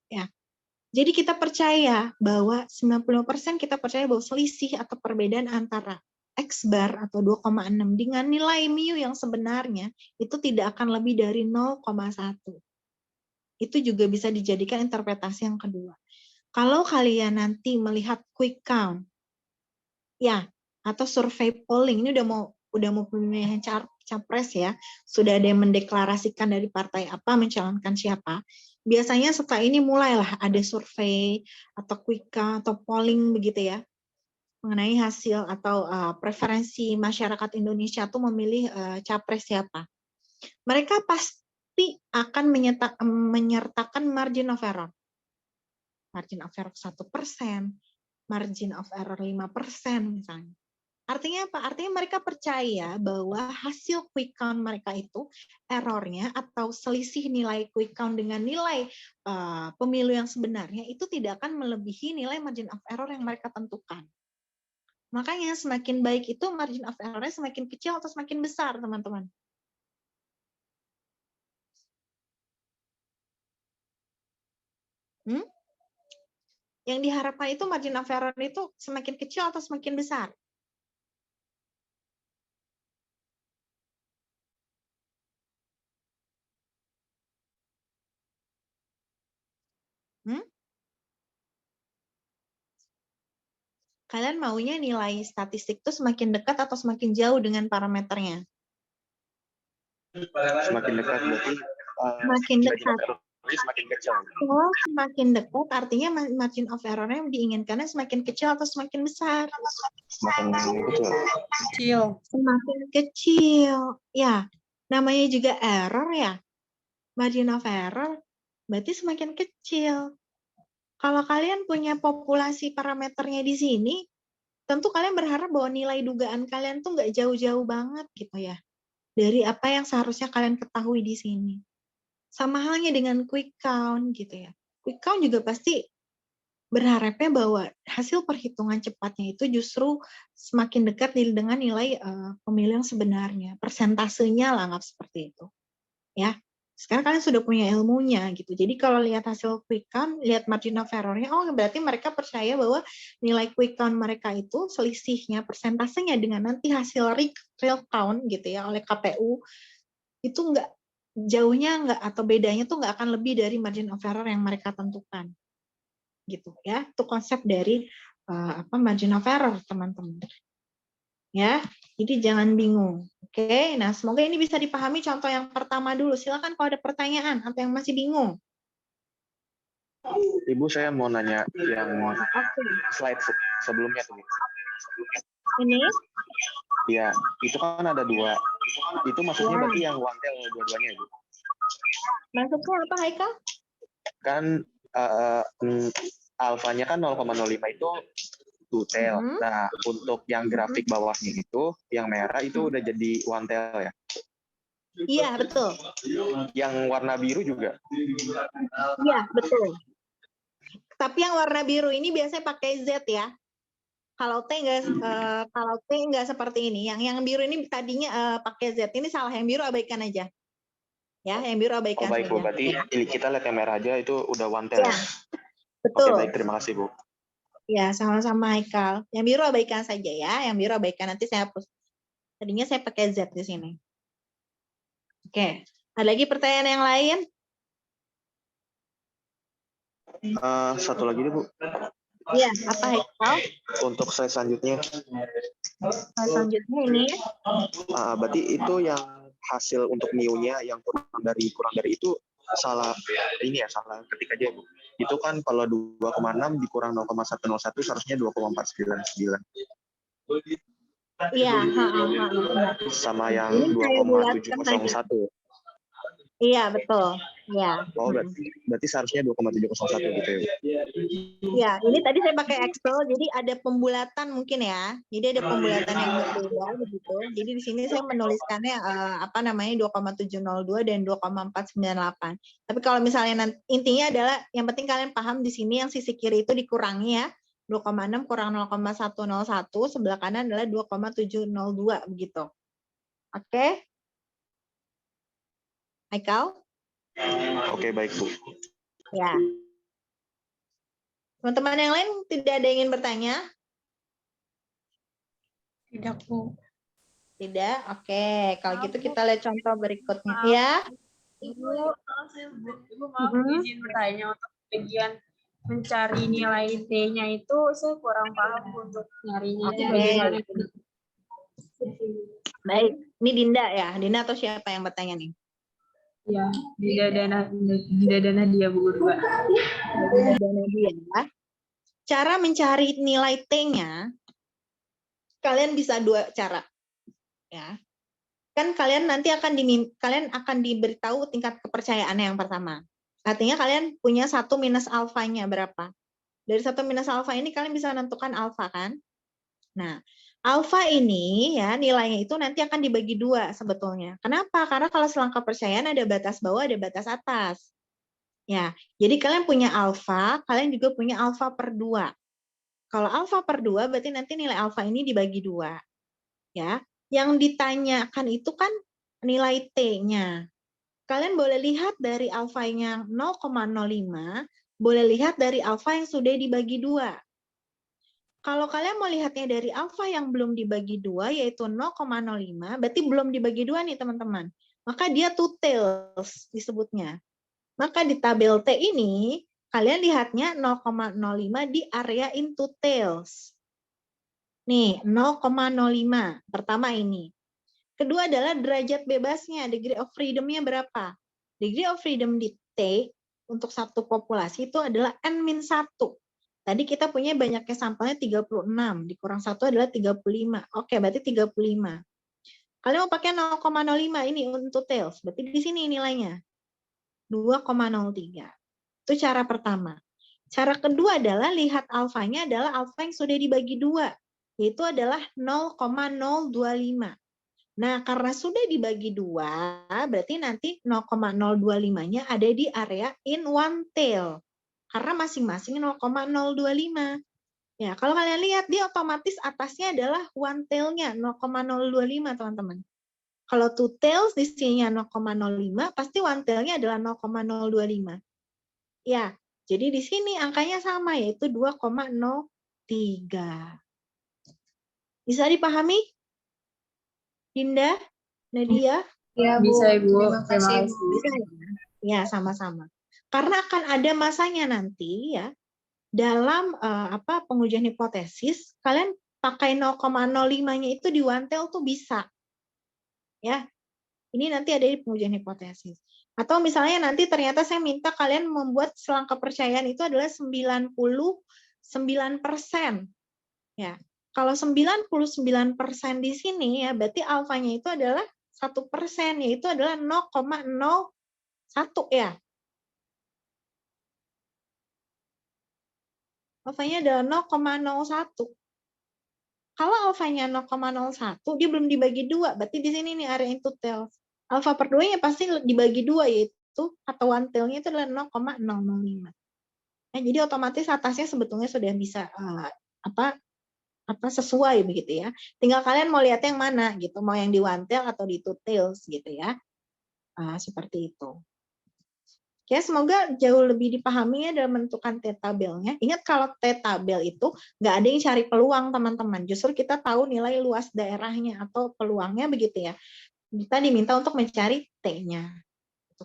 Ya. Jadi kita percaya bahwa 90% kita percaya bahwa selisih atau perbedaan antara X bar atau 2,6 dengan nilai mu yang sebenarnya itu tidak akan lebih dari 0,1. Itu juga bisa dijadikan interpretasi yang kedua. Kalau kalian nanti melihat quick count, ya, atau survei polling, ini udah mau pemilihan capres ya, sudah ada yang mendeklarasikan dari partai apa, mencalonkan siapa. Biasanya setelah ini mulailah ada survei atau quick count atau polling begitu ya, mengenai hasil atau preferensi masyarakat Indonesia tuh memilih capres siapa. Mereka pasti akan menyertakan margin of error. Margin of error 1%, margin of error 5% misalnya. Artinya apa? Artinya mereka percaya bahwa hasil quick count mereka itu errornya atau selisih nilai quick count dengan nilai pemilu yang sebenarnya itu tidak akan melebihi nilai margin of error yang mereka tentukan. Makanya semakin baik itu margin of error-nya semakin kecil atau semakin besar, teman-teman. Yang diharapkan itu margin of error itu semakin kecil atau semakin besar? Kalian maunya nilai statistik itu semakin dekat atau semakin jauh dengan parameternya? Semakin dekat berarti Semakin dekat. Semakin kecil. Kalau semakin dekat, artinya margin of error-nya diinginkannya semakin kecil atau semakin besar? Semakin kecil. Kecil. Semakin kecil. Ya, namanya juga error ya. Margin of error berarti semakin kecil. Kalau kalian punya populasi parameternya di sini, tentu kalian berharap bahwa nilai dugaan kalian tuh nggak jauh-jauh banget gitu ya. Dari apa yang seharusnya kalian ketahui di sini. Sama halnya dengan quick count gitu ya. Quick count juga pasti berharapnya bahwa hasil perhitungan cepatnya itu justru semakin dekat dengan nilai pemilu yang sebenarnya. Persentasenya lah, anggap seperti itu. Ya. Sekarang kalian sudah punya ilmunya gitu. Jadi kalau lihat hasil quick count, lihat margin of error-nya, oh berarti mereka percaya bahwa nilai quick count mereka itu selisihnya, persentasenya dengan nanti hasil real count gitu ya oleh KPU itu jauhnya atau bedanya tuh nggak akan lebih dari margin of error yang mereka tentukan. Gitu ya. Itu konsep dari margin of error, teman-teman. Ya, jadi jangan bingung. Oke, nah semoga ini bisa dipahami contoh yang pertama dulu. Silakan kalau ada pertanyaan atau yang masih bingung. Ibu, saya mau nanya yang slide sebelumnya tuh. Ini? Ya, itu kan ada 2. Itu maksudnya berarti yang one tail dua-duanya, Ibu? Maksudnya apa, Haikal? Kan alfanya kan 0,05 itu two tail. Nah, untuk yang grafik bawahnya itu, yang merah itu udah jadi one tail ya? Iya, betul. Yang warna biru juga? Iya, betul. Tapi yang warna biru ini biasanya pakai Z ya. Kalau T nggak seperti ini. Yang biru ini tadinya pakai Z. Ini salah, yang biru abaikan aja. Ya, yang biru abaikan baik, saja. Bu. Berarti kita lihat yang merah aja itu udah one tail ya? Betul. Oke, baik. Terima kasih, Bu. Ya, sama-sama Haikal. Yang biru abaikan saja ya. Yang biru abaikan, nanti saya hapus. Tadinya saya pakai Z di sini. Oke. Ada lagi pertanyaan yang lain? Satu lagi deh, Bu. Iya, apa Haikal? Untuk slide selanjutnya. Selanjutnya ini. Berarti itu yang hasil untuk mu-nya yang kurang dari itu salah salah ketik aja, Bu. Itu kan kalau 2,6 dikurang 0,101 seharusnya 2,499. Iya, sama yang ini saya bulatkan 2,701. Iya, betul. Ya. Oh, berarti seharusnya 2,701 gitu ya. Ya, ini tadi saya pakai Excel, jadi ada pembulatan mungkin ya. Jadi ada pembulatan yang berbeda begitu. Jadi di sini saya menuliskannya 2,702 dan 2,498. Tapi kalau misalnya intinya adalah yang penting kalian paham di sini yang sisi kiri itu dikurangi ya. 2,6 kurang 0,101, sebelah kanan adalah 2,702 begitu. Oke? Michael? Oke, baik Bu. Ya. Teman-teman yang lain tidak ada yang ingin bertanya? Tidak, Bu. Tidak? Oke. Kalau gitu kita lihat contoh berikutnya. Ya? Ibu, maaf izin bertanya untuk bagian mencari nilai T-nya itu saya kurang paham untuk nyarinya itu Oke. bagaimana. Baik. Ini Dinda ya? Dinda atau siapa yang bertanya nih? Ya, di dana dia Bu Guru. Dinda dia. Cara mencari nilai T-nya, kalian bisa dua cara. Ya. Kan kalian nanti kalian akan diberitahu tingkat kepercayaan yang pertama. Artinya kalian punya 1 minus alfanya berapa. Dari 1 minus alfa ini kalian bisa menentukan alfa kan. Nah, alfa ini ya nilainya itu nanti akan dibagi 2 sebetulnya. Kenapa? Karena kalau selang kepercayaan ada batas bawah, ada batas atas. Ya, jadi kalian punya alfa, kalian juga punya alfa per 2. Kalau alfa per 2 berarti nanti nilai alfa ini dibagi 2. Ya, yang ditanyakan itu kan nilai T-nya. Kalian boleh lihat dari alfanya 0,05, boleh lihat dari alfa yang sudah dibagi 2. Kalau kalian mau lihatnya dari alfa yang belum dibagi 2, yaitu 0,05, berarti belum dibagi 2 nih teman-teman. Maka dia two tails disebutnya. Maka di tabel T ini, kalian lihatnya 0,05 di area in two tails. Nih, 0,05. Pertama ini. Kedua adalah derajat bebasnya, degree of freedom-nya berapa? Degree of freedom di T untuk satu populasi itu adalah N-1. Tadi kita punya banyaknya sampelnya 36, dikurang 1 adalah 35. Oke, berarti 35. Kalian mau pakai 0,05 ini untuk tails, berarti di sini nilainya. 2,03. Itu cara pertama. Cara kedua adalah lihat alfanya adalah alfa yang sudah dibagi 2, yaitu adalah 0,025. Nah, karena sudah dibagi 2, berarti nanti 0,025-nya ada di area in one tail. Karena masing-masing 0,025. Ya, kalau kalian lihat, dia otomatis atasnya adalah one tail-nya, 0,025, teman-teman. Kalau two tails di sininya 0,05, pasti one tail-nya adalah 0,025. Ya, jadi di sini angkanya sama, yaitu 2,03. Bisa dipahami? Dinda, Nadia? Ya, bisa Ibu. Terima kasih. Bisa ya? Ya, sama-sama. Karena akan ada masanya nanti ya, dalam pengujian hipotesis, kalian pakai 0,05-nya itu di one tail tuh bisa. Ya, ini nanti ada di pengujian hipotesis. Atau misalnya nanti ternyata saya minta kalian membuat selang kepercayaan itu adalah 99%. Ya, kalau 99% di sini ya berarti alfanya itu adalah 1%, yaitu adalah 0,01 ya. Alfanya adalah 0,01. Kalau alfanya 0,01, dia belum dibagi 2, berarti di sini nih area two tails. Alfa per 2-nya pasti dibagi 2, yaitu atau one tail-nya itu adalah 0,005. Nah, jadi otomatis atasnya sebetulnya sudah bisa sesuai begitu ya. Tinggal kalian mau lihat yang mana gitu, mau yang di one tail atau di two tails gitu ya. Seperti itu. Oke, semoga jauh lebih dipahami ya dalam menentukan T-tabelnya. Ingat kalau T-tabel itu nggak ada yang cari peluang teman-teman. Justru kita tahu nilai luas daerahnya atau peluangnya begitu ya. Kita diminta untuk mencari T-nya.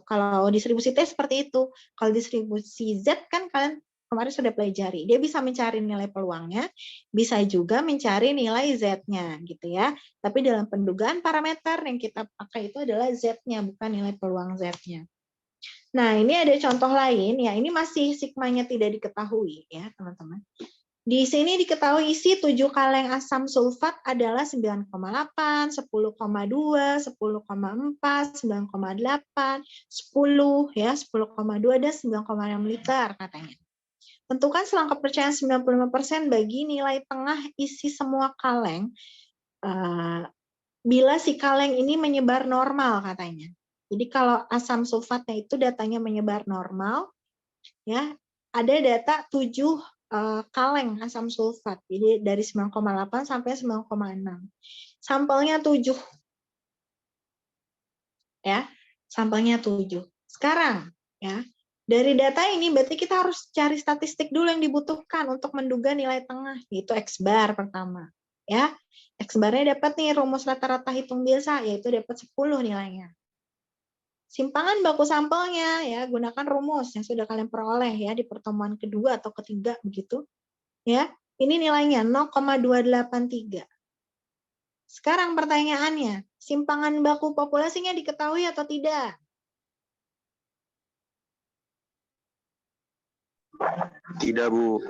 Kalau distribusi T seperti itu. Kalau distribusi Z kan kalian kemarin sudah pelajari. Dia bisa mencari nilai peluangnya, bisa juga mencari nilai Z-nya gitu ya. Tapi dalam pendugaan parameter yang kita pakai itu adalah Z-nya, bukan nilai peluang Z-nya. Nah, ini ada contoh lain ya. Ini masih sigmanya tidak diketahui ya, teman-teman. Di sini diketahui isi 7 kaleng asam sulfat adalah 9,8, 10,2, 10,4, 9,8, 10 ya, 10,2 dan 9,6 liter katanya. Tentukan selang kepercayaan 95% bagi nilai tengah isi semua kaleng bila si kaleng ini menyebar normal katanya. Jadi kalau asam sulfatnya itu datanya menyebar normal, ya ada data 7 kaleng asam sulfat, jadi dari 9,8 sampai 9,6. Sampelnya 7. Ya, sampelnya 7. Sekarang, ya, dari data ini berarti kita harus cari statistik dulu yang dibutuhkan untuk menduga nilai tengah, yaitu X bar pertama. Ya, X barnya dapat nih rumus rata-rata hitung biasa, yaitu dapat 10 nilainya. Simpangan baku sampelnya ya, gunakan rumus yang sudah kalian peroleh ya di pertemuan kedua atau ketiga begitu. Ya, ini nilainya 0,283. Sekarang pertanyaannya, simpangan baku populasinya diketahui atau tidak? Tidak, Bu.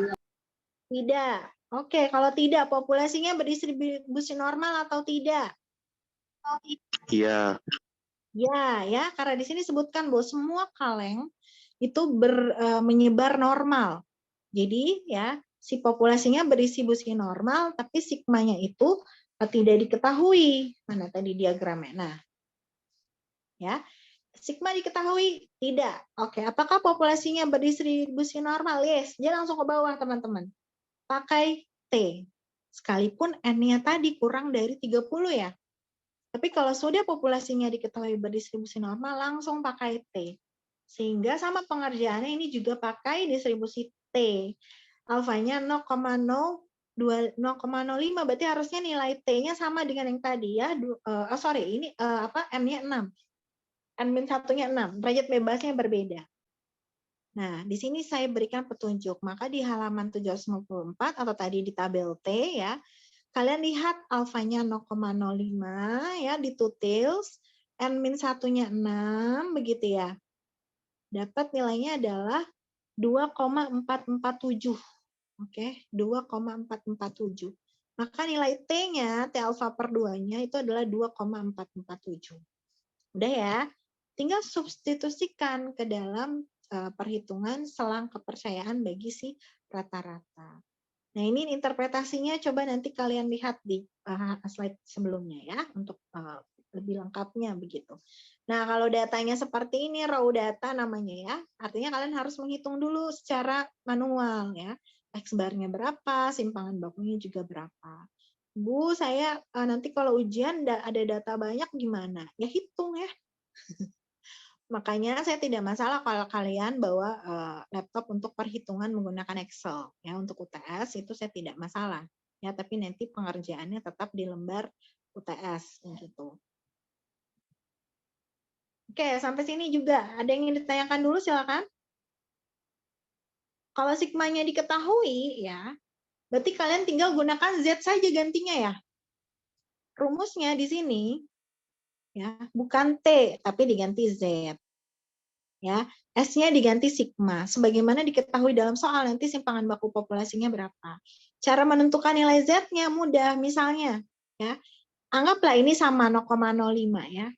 Tidak. Oke, kalau tidak, populasinya berdistribusi normal atau tidak? Iya. Ya, karena di sini disebutkan bahwa semua kaleng itu menyebar normal. Jadi ya, si populasinya berdistribusi normal, tapi sigmanya itu tidak diketahui. Mana tadi diagramnya? Nah, ya, sigma diketahui? Tidak. Oke, apakah populasinya berdistribusi normal? Yes, dia langsung ke bawah, teman-teman. Pakai T. Sekalipun N-nya tadi kurang dari 30 ya. Tapi kalau sudah populasinya diketahui berdistribusi normal, langsung pakai T. Sehingga sama pengerjaannya ini juga pakai distribusi T. Alfanya 0,05, berarti harusnya nilai T-nya sama dengan yang tadi ya. Ini M-nya 6. N-1-nya 6. Derajat bebasnya berbeda. Nah, di sini saya berikan petunjuk. Maka di halaman 754 atau tadi di tabel T ya, kalian lihat alfanya 0,05 ya ditulis, N-1-nya 6 begitu ya. Dapat nilainya adalah 2,447. Oke, 2,447. Maka nilai T-nya, T alfa per 2-nya itu adalah 2,447. Udah ya. Tinggal substitusikan ke dalam perhitungan selang kepercayaan bagi si rata-rata. Nah, ini interpretasinya coba nanti kalian lihat di slide sebelumnya ya, untuk lebih lengkapnya begitu. Nah, kalau datanya seperti ini, raw data namanya ya, artinya kalian harus menghitung dulu secara manual ya. X barnya berapa, simpangan bakunya juga berapa. Bu, saya nanti kalau ujian ada data banyak gimana? Ya hitung ya. Makanya saya tidak masalah kalau kalian bawa laptop untuk perhitungan menggunakan Excel. Ya, untuk UTS itu saya tidak masalah. Ya, tapi nanti pengerjaannya tetap di lembar UTS gitu. Oke, sampai sini juga. Ada yang ingin ditanyakan dulu, silakan. Kalau sigmanya diketahui ya, berarti kalian tinggal gunakan Z saja gantinya ya. Rumusnya di sini ya, bukan T tapi diganti Z. Ya, S-nya diganti sigma. Sebagaimana diketahui dalam soal, nanti simpangan baku populasinya berapa. Cara menentukan nilai Z-nya mudah. Misalnya, ya, anggaplah ini sama 0,05 ya.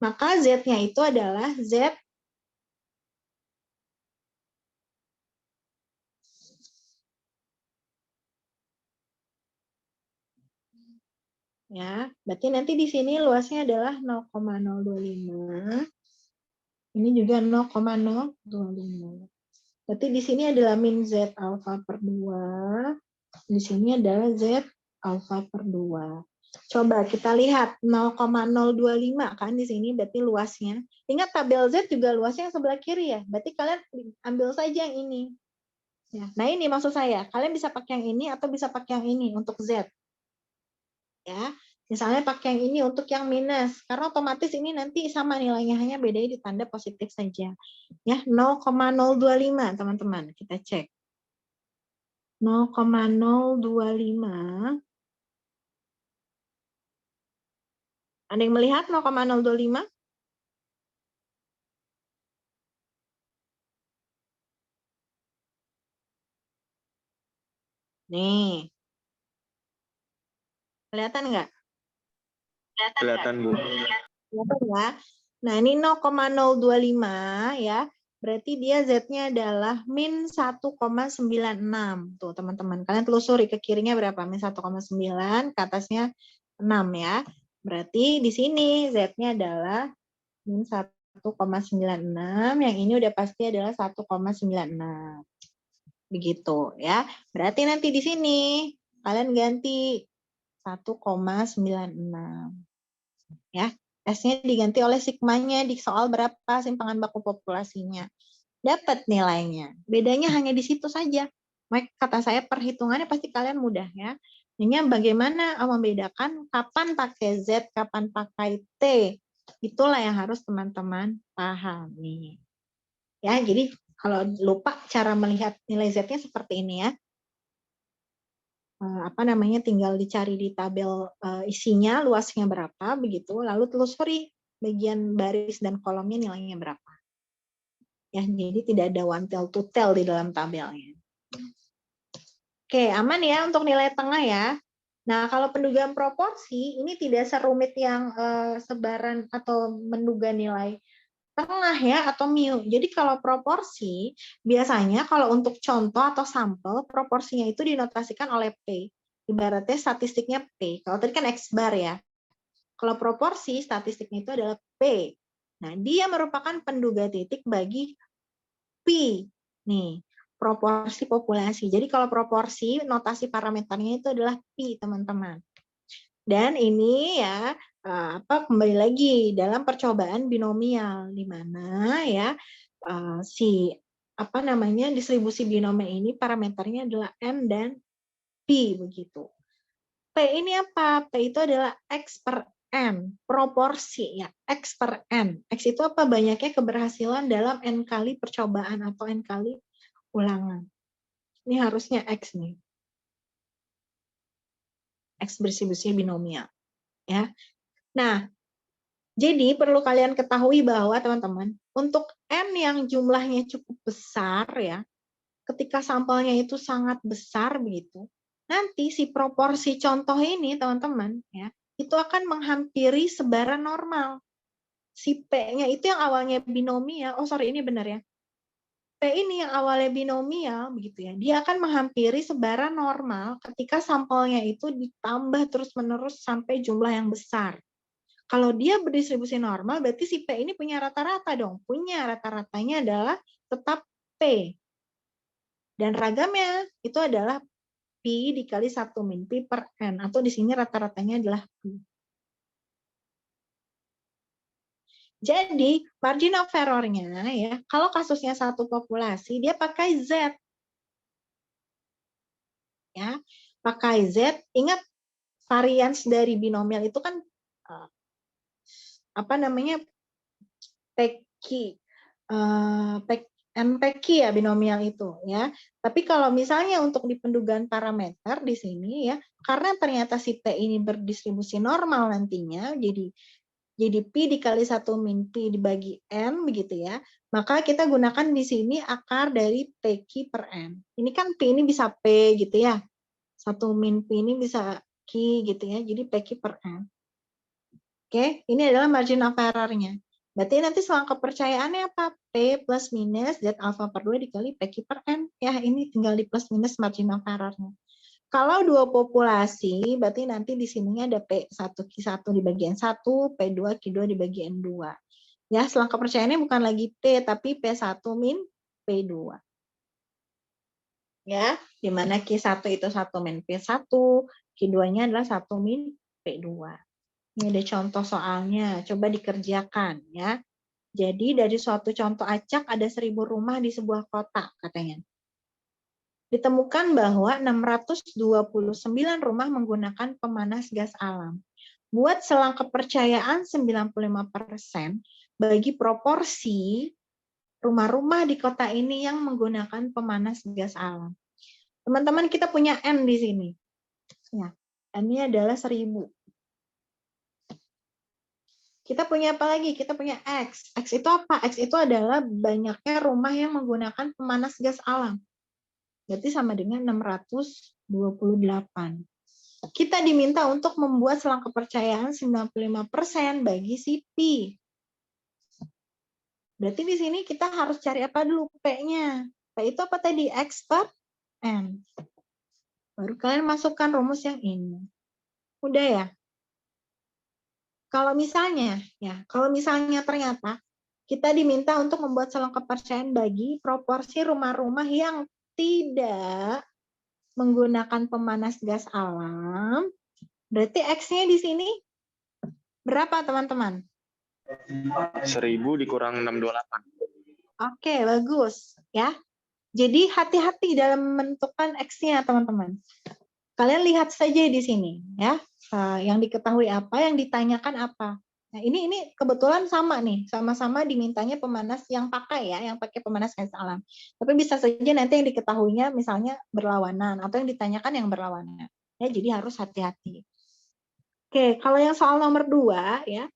Maka Z-nya itu adalah Z ya. Berarti nanti di sini luasnya adalah 0,025. Ini juga 0,025. Berarti di sini adalah min Z alfa per 2. Di sini adalah Z alfa per 2. Coba kita lihat 0,025 kan di sini berarti luasnya. Ingat tabel Z juga luasnya yang sebelah kiri ya. Berarti kalian ambil saja yang ini. Ya. Nah ini maksud saya. Kalian bisa pakai yang ini atau bisa pakai yang ini untuk Z. Ya. Misalnya pakai yang ini untuk yang minus. Karena otomatis ini nanti sama nilainya, hanya bedanya di tanda positif saja. Ya, 0,025 teman-teman. Kita cek. 0,025. Ada yang melihat 0,025? Nih, kelihatan nggak? Kelihatan, Bu. Kelihatan ya? Nah, ini 0,025 ya. Berarti dia Z-nya adalah min 1,96. Tuh, teman-teman. Kalian telusuri ke kirinya berapa? Min 1,9, ke atasnya 6 ya. Berarti di sini Z-nya adalah min 1,96. Yang ini udah pasti adalah 1,96. Begitu ya. Berarti nanti di sini kalian ganti 1,96. Ya. S-nya diganti oleh sigmanya di soal berapa simpangan baku populasinya. Dapat nilainya. Bedanya hanya di situ saja. Maka kata saya perhitungannya pasti kalian mudah ya. Hanya bagaimana membedakan kapan pakai Z, kapan pakai T. Itulah yang harus teman-teman pahami. Ya, jadi kalau lupa cara melihat nilai Z-nya seperti ini ya. Tinggal dicari di tabel isinya luasnya berapa begitu, lalu telusuri bagian baris dan kolomnya nilainya berapa. Ya, jadi tidak ada one tell to tell di dalam tabelnya. Oke, aman ya untuk nilai tengah ya. Nah, kalau pendugaan proporsi ini tidak serumit yang sebaran atau menduga nilai tengah ya atau mu. Jadi kalau proporsi biasanya kalau untuk contoh atau sampel proporsinya itu dinotasikan oleh P. Ibaratnya statistiknya P. Kalau tadi kan X bar ya. Kalau proporsi statistiknya itu adalah P. Nah, dia merupakan penduga titik bagi P. Nih, proporsi populasi. Jadi kalau proporsi notasi parameternya itu adalah P, teman-teman. Dan ini ya kembali lagi dalam percobaan binomial di mana ya distribusi binomial ini parameternya adalah M dan P begitu. P ini apa? P itu adalah X per N, proporsi ya, X per N. X itu apa? Banyaknya keberhasilan dalam N kali percobaan atau N kali ulangan. Ini harusnya X nih. X distribusi binomial. Ya. Nah, jadi perlu kalian ketahui bahwa teman-teman, untuk N yang jumlahnya cukup besar ya, ketika sampelnya itu sangat besar begitu, nanti si proporsi contoh ini teman-teman ya, itu akan menghampiri sebaran normal. Si P-nya itu yang awalnya binomial, ini benar ya. P ini yang awalnya binomial begitu ya, dia akan menghampiri sebaran normal ketika sampelnya itu ditambah terus-menerus sampai jumlah yang besar. Kalau dia berdistribusi normal, berarti si P ini punya rata-rata dong. Punya rata-ratanya adalah tetap P. Dan ragamnya itu adalah P dikali 1 min P per N. Atau di sini rata-ratanya adalah P. Jadi, margin of error-nya ya, kalau kasusnya satu populasi, dia pakai Z. Ya, pakai Z. Ingat, varians dari binomial itu kan PQ, NPQ ya binomial itu ya. Tapi kalau misalnya untuk di pendugaan parameter di sini ya, karena ternyata si P ini berdistribusi normal nantinya, jadi P dikali 1 min P dibagi N begitu ya, maka kita gunakan di sini akar dari PQ per N. Ini kan P ini bisa P gitu ya, 1 min P ini bisa Q gitu ya, jadi PQ per N. Oke, ini adalah margin of error-nya. Berarti nanti selang kepercayaannya apa? P plus minus Z alpha per 2 dikali PQ per N. Ya, ini tinggal di plus minus margin of error-nya. Kalau dua populasi, berarti nanti di sininya ada P1Q1 di bagian 1, P2Q2 di bagian 2. Ya, selang kepercayaannya bukan lagi P, tapi P1 min P2. Ya, di mana Q1 itu 1 min P1, Q2-nya adalah 1 min P2. Ini ada contoh soalnya, coba dikerjakan ya. Jadi dari suatu contoh acak ada 1000 rumah di sebuah kota katanya. Ditemukan bahwa 629 rumah menggunakan pemanas gas alam. Buat selang kepercayaan 95% bagi proporsi rumah-rumah di kota ini yang menggunakan pemanas gas alam. Teman-teman, kita punya N di sini. Ya, N-nya adalah 1000. Kita punya apa lagi? Kita punya X. X itu apa? X itu adalah banyaknya rumah yang menggunakan pemanas gas alam. berarti sama dengan 628. Kita diminta untuk membuat selang kepercayaan 95% bagi si P. Berarti di sini kita harus cari apa dulu? P-nya. P itu apa tadi? X per N. Baru kalian masukkan rumus yang ini. Udah ya? Kalau misalnya ternyata kita diminta untuk membuat selang kepercayaan bagi proporsi rumah-rumah yang tidak menggunakan pemanas gas alam, berarti X-nya di sini berapa, teman-teman? 1000 dikurang 628. Oke, bagus. Ya. Jadi hati-hati dalam menentukan X-nya, teman-teman. Kalian lihat saja di sini, ya. Yang diketahui apa, yang ditanyakan apa. Nah, ini kebetulan sama nih, sama-sama dimintanya pemanas yang pakai ya, yang pakai pemanas gas alam. Tapi bisa saja nanti yang diketahuinya misalnya berlawanan atau yang ditanyakan yang berlawanan. Ya, jadi harus hati-hati. Oke, kalau yang soal nomor 2 ya,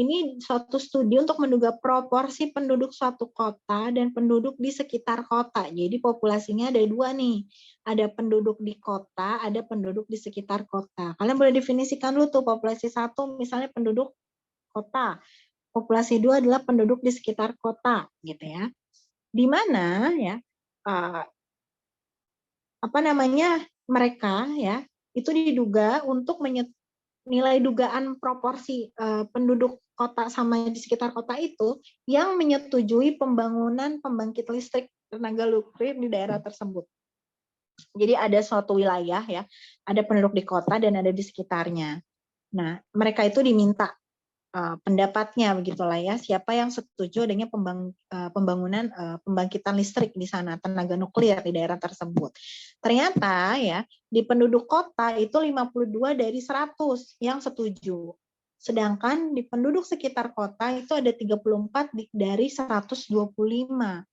ini suatu studi untuk menduga proporsi penduduk suatu kota dan penduduk di sekitar kota. Jadi populasinya ada 2 nih. Ada penduduk di kota, ada penduduk di sekitar kota. Kalian boleh definisikan dulu tuh populasi 1 misalnya penduduk kota. Populasi 2 adalah penduduk di sekitar kota, gitu ya. Di mana ya mereka ya itu diduga untuk nilai dugaan proporsi penduduk kota sama di sekitar kota itu yang menyetujui pembangunan pembangkit listrik tenaga nuklir di daerah tersebut. Jadi ada suatu wilayah ya, ada penduduk di kota dan ada di sekitarnya. Nah, mereka itu diminta pendapatnya begitulah ya, siapa yang setuju adanya pembangunan pembangkitan listrik di sana, tenaga nuklir di daerah tersebut. Ternyata ya, di penduduk kota itu 52 dari 100 yang setuju. Sedangkan di penduduk sekitar kota itu ada 34 dari 125.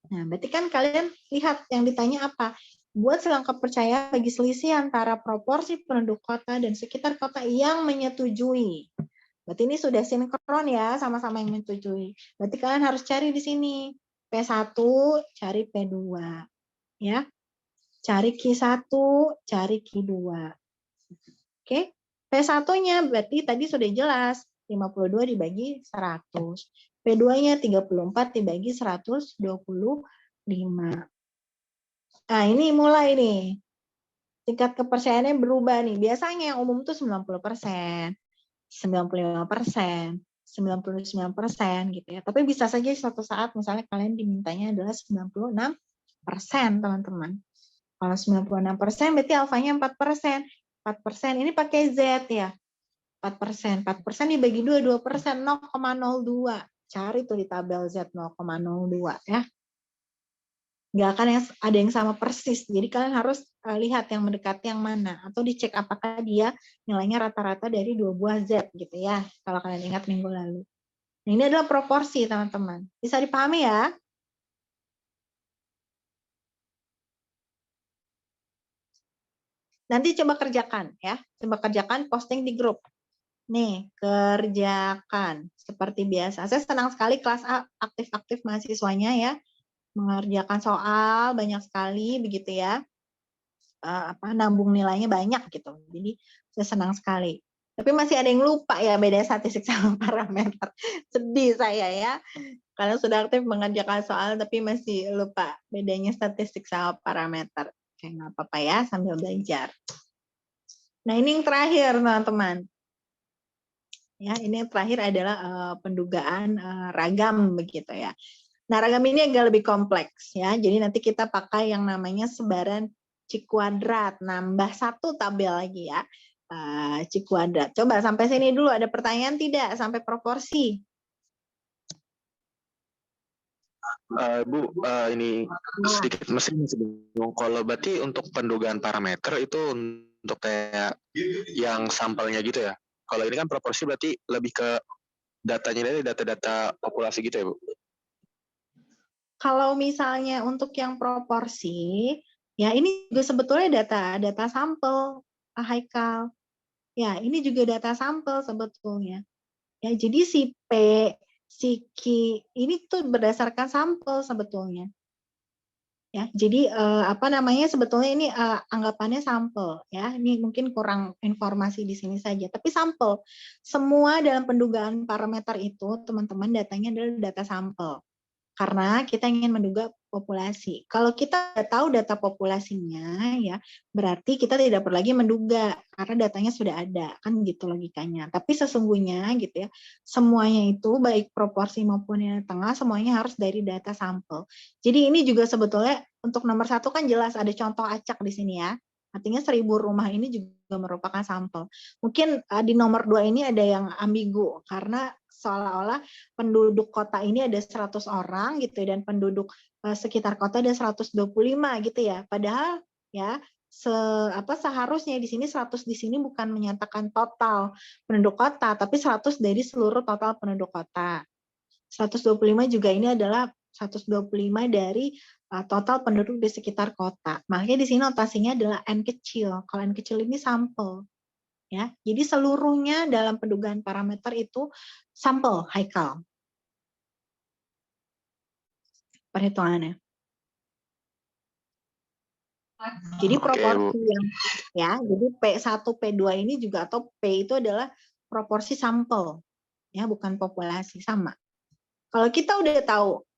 Nah, berarti kan kalian lihat yang ditanya apa? Buat selang kepercayaan bagi selisih antara proporsi penduduk kota dan sekitar kota yang menyetujui. Berarti ini sudah sinkron ya, sama-sama yang menyetujui. Berarti kalian harus cari di sini. P1 cari P2. Ya. Cari Q1, cari Q2. Oke. P1-nya berarti tadi sudah jelas. 52 dibagi 100. P2-nya 34 dibagi 125. Nah, ini mulai nih. Tingkat kepercayaannya berubah nih. Biasanya yang umum tuh 90%. 95%, 99% gitu ya. Tapi bisa saja suatu saat misalnya kalian dimintanya adalah 96%, teman-teman. Kalau 96% berarti alfanya 4%. 4% ini pakai Z ya. 4%. 4% dibagi 2, 2%, 0,02. Cari tuh di tabel Z 0,02 ya. Nggak akan ada yang sama persis. Jadi kalian harus lihat yang mendekati yang mana. Atau dicek apakah dia nilainya rata-rata dari 2 buah Z gitu ya. Kalau kalian ingat minggu lalu. Nah, ini adalah proporsi teman-teman. Bisa dipahami ya? Nanti coba kerjakan ya. Coba kerjakan posting di grup. Nih, kerjakan. Seperti biasa. Saya senang sekali kelas A aktif-aktif mahasiswanya ya. Mengerjakan soal banyak sekali begitu ya. Nambung nilainya banyak gitu. Jadi saya senang sekali. Tapi masih ada yang lupa ya beda statistik sama parameter. Sedih saya ya. Karena sudah aktif mengerjakan soal tapi masih lupa bedanya statistik sama parameter. Oke, nggak apa-apa ya sambil belajar. Nah, ini yang terakhir teman-teman. Ya, ini yang terakhir adalah pendugaan ragam begitu ya. Nah, ragam ini agak lebih kompleks ya. Jadi nanti kita pakai yang namanya sebaran C kuadrat, nambah 1 tabel lagi ya. C kuadrat. Coba sampai sini dulu ada pertanyaan tidak sampai proporsi? Bu, ini sedikit masih bingung. Kalau berarti untuk pendugaan parameter itu untuk kayak yang sampelnya gitu ya. Kalau ini kan proporsi berarti lebih ke datanya dari data-data populasi gitu ya, Bu? Kalau misalnya untuk yang proporsi, ya ini juga sebetulnya data sampel, Haikal. Ya, ini juga data sampel sebetulnya. Ya, jadi si P, si Q, ini tuh berdasarkan sampel sebetulnya. Ya, jadi apa namanya, sebetulnya ini anggapannya sampel ya. Ini mungkin kurang informasi di sini saja, tapi sampel. Semua dalam pendugaan parameter itu, teman-teman, datanya adalah data sampel. Karena kita ingin menduga populasi. Kalau kita tahu data populasinya, ya berarti kita tidak perlu lagi menduga karena datanya sudah ada, kan gitu logikanya. Tapi sesungguhnya gitu ya, semuanya itu baik proporsi maupun nilai tengah semuanya harus dari data sampel. Jadi ini juga sebetulnya untuk nomor 1 kan jelas ada contoh acak di sini ya. Artinya 1000 rumah ini juga merupakan sampel. Mungkin di nomor 2 ini ada yang ambigu karena seolah-olah penduduk kota ini ada 100 orang gitu dan penduduk sekitar kota ada 125 gitu ya. Padahal ya seharusnya di sini 100 di sini bukan menyatakan total penduduk kota tapi 100 dari seluruh total penduduk kota. 125 juga ini adalah 125 dari total penduduk di sekitar kota. Makanya di sini notasinya adalah N kecil. Kalau N kecil ini sampel. Ya, jadi seluruhnya dalam pendugaan parameter itu sampel Haikal perhitungannya. Jadi proporsi yang ya, jadi P1, P2 ini juga atau P itu adalah proporsi sampel ya, bukan populasi sama. Kalau kita udah tahu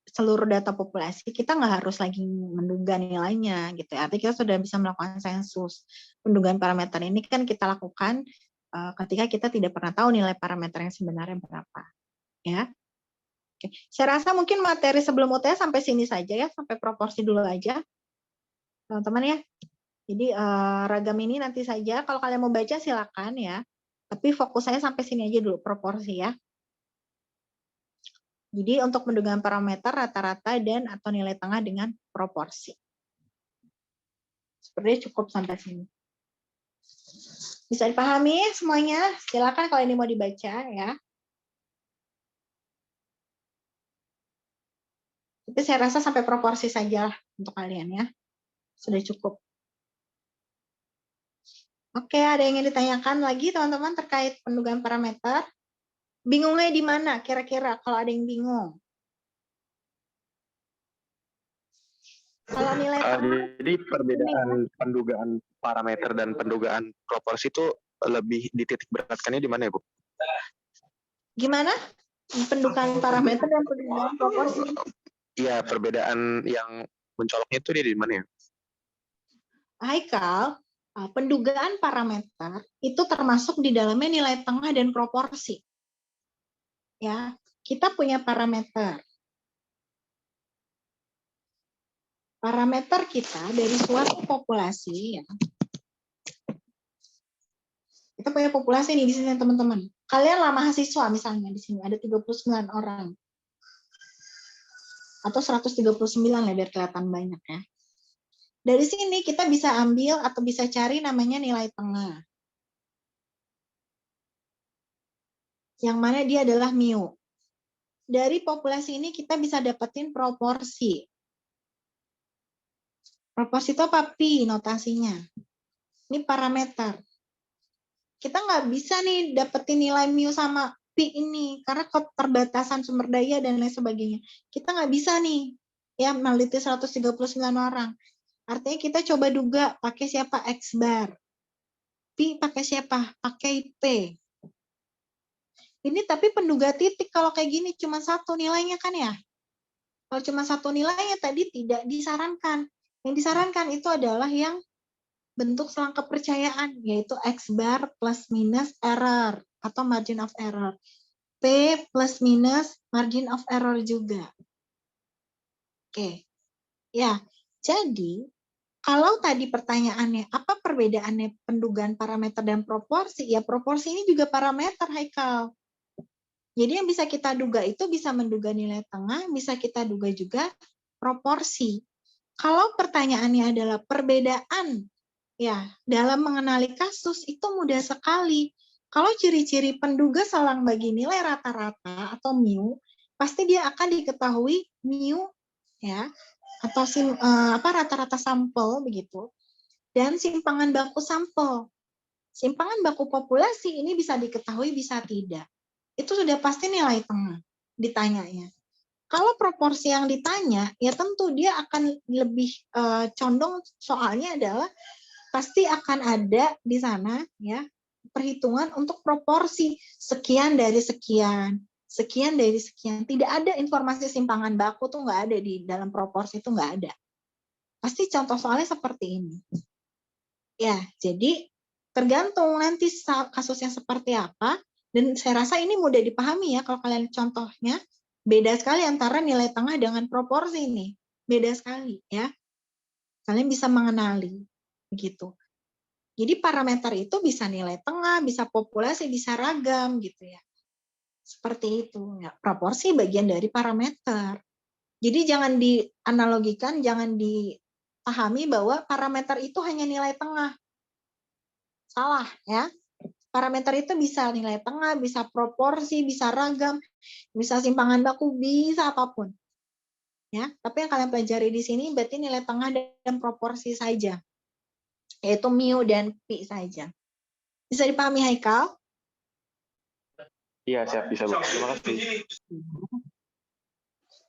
seluruh data populasi, kita nggak harus lagi menduga nilainya gitu ya. Artinya kita sudah bisa melakukan sensus. Pendugaan parameter ini kan kita lakukan ketika kita tidak pernah tahu nilai parameter yang sebenarnya berapa. Ya. Oke. Saya rasa mungkin materi sebelum UTS sampai sini saja ya, sampai proporsi dulu aja. Teman-teman ya. Jadi ragam ini nanti saja, kalau kalian mau baca silakan ya. Tapi fokus saya sampai sini aja dulu, proporsi ya. Jadi untuk pendugaan parameter rata-rata dan atau nilai tengah dengan proporsi. Sepertinya cukup sampai sini. Bisa dipahami semuanya? Silakan kalau ini mau dibaca ya. Tapi saya rasa sampai proporsi saja untuk kalian ya. Sudah cukup. Oke, ada yang ingin ditanyakan lagi teman-teman terkait pendugaan parameter? Bingungnya di mana kira-kira kalau ada yang bingung? Kalau nilai jadi perbedaan pendugaan parameter dan pendugaan proporsi itu lebih dititik beratkannya di mana ya, Bu? Gimana? Pendugaan parameter dan pendugaan proporsi? Iya, perbedaan yang mencoloknya itu di mana ya? Haikal, pendugaan parameter itu termasuk di dalamnya nilai tengah dan proporsi. Ya, kita punya parameter. Parameter kita dari suatu populasi ya. Kita punya populasi nih di sini teman-teman. Kalian lah mahasiswa misalnya di sini ada 39 orang. Atau 139 lah biar kelihatan banyak ya. Dari sini kita bisa ambil atau bisa cari namanya nilai tengah. Yang mana dia adalah mu. Dari populasi ini kita bisa dapetin proporsi. Proporsi itu apa? Pi notasinya. Ini parameter. Kita nggak bisa nih dapetin nilai mu sama pi ini karena keterbatasan sumber daya dan lain sebagainya. Kita nggak bisa nih ya meneliti 139 orang. Artinya kita coba duga pakai siapa X bar. Pi pakai siapa? Pakai P. Ini tapi penduga titik kalau kayak gini cuma satu nilainya kan ya. Kalau cuma satu nilainya tadi tidak disarankan. Yang disarankan itu adalah yang bentuk selang kepercayaan, yaitu X bar plus minus error atau margin of error. P plus minus margin of error juga. Oke. Ya, jadi kalau tadi pertanyaannya, apa perbedaannya pendugaan parameter dan proporsi? Ya, proporsi ini juga parameter, Haikal. Jadi yang bisa kita duga itu bisa menduga nilai tengah, bisa kita duga juga proporsi. Kalau pertanyaannya adalah perbedaan ya dalam mengenali kasus itu mudah sekali. Kalau ciri-ciri penduga selang bagi nilai rata-rata atau mu, pasti dia akan diketahui mu ya atau rata-rata sampel begitu. Dan simpangan baku sampel. Simpangan baku populasi ini bisa diketahui bisa tidak. Itu sudah pasti nilai tengah ditanyanya. Kalau proporsi yang ditanya, ya tentu dia akan lebih condong, soalnya adalah pasti akan ada di sana ya perhitungan untuk proporsi sekian dari sekian, sekian dari sekian. Tidak ada informasi simpangan baku tuh nggak ada di dalam proporsi, itu nggak ada. Pasti contoh soalnya seperti ini. Ya, jadi tergantung nanti kasusnya seperti apa, dan saya rasa ini mudah dipahami ya kalau kalian contohnya. Beda sekali antara nilai tengah dengan proporsi ini. Beda sekali ya. Kalian bisa mengenali begitu. Jadi parameter itu bisa nilai tengah, bisa populasi, bisa ragam gitu ya. Seperti itu ya. Proporsi bagian dari parameter. Jadi jangan dianalogikan, jangan dipahami bahwa parameter itu hanya nilai tengah. Salah ya. Parameter itu bisa nilai tengah, bisa proporsi, bisa ragam, bisa simpangan baku, bisa apapun. Ya, tapi yang kalian pelajari di sini berarti nilai tengah dan proporsi saja. Yaitu mu dan pi saja. Bisa dipahami Haikal? Iya, siap, bisa Bu. Terima kasih.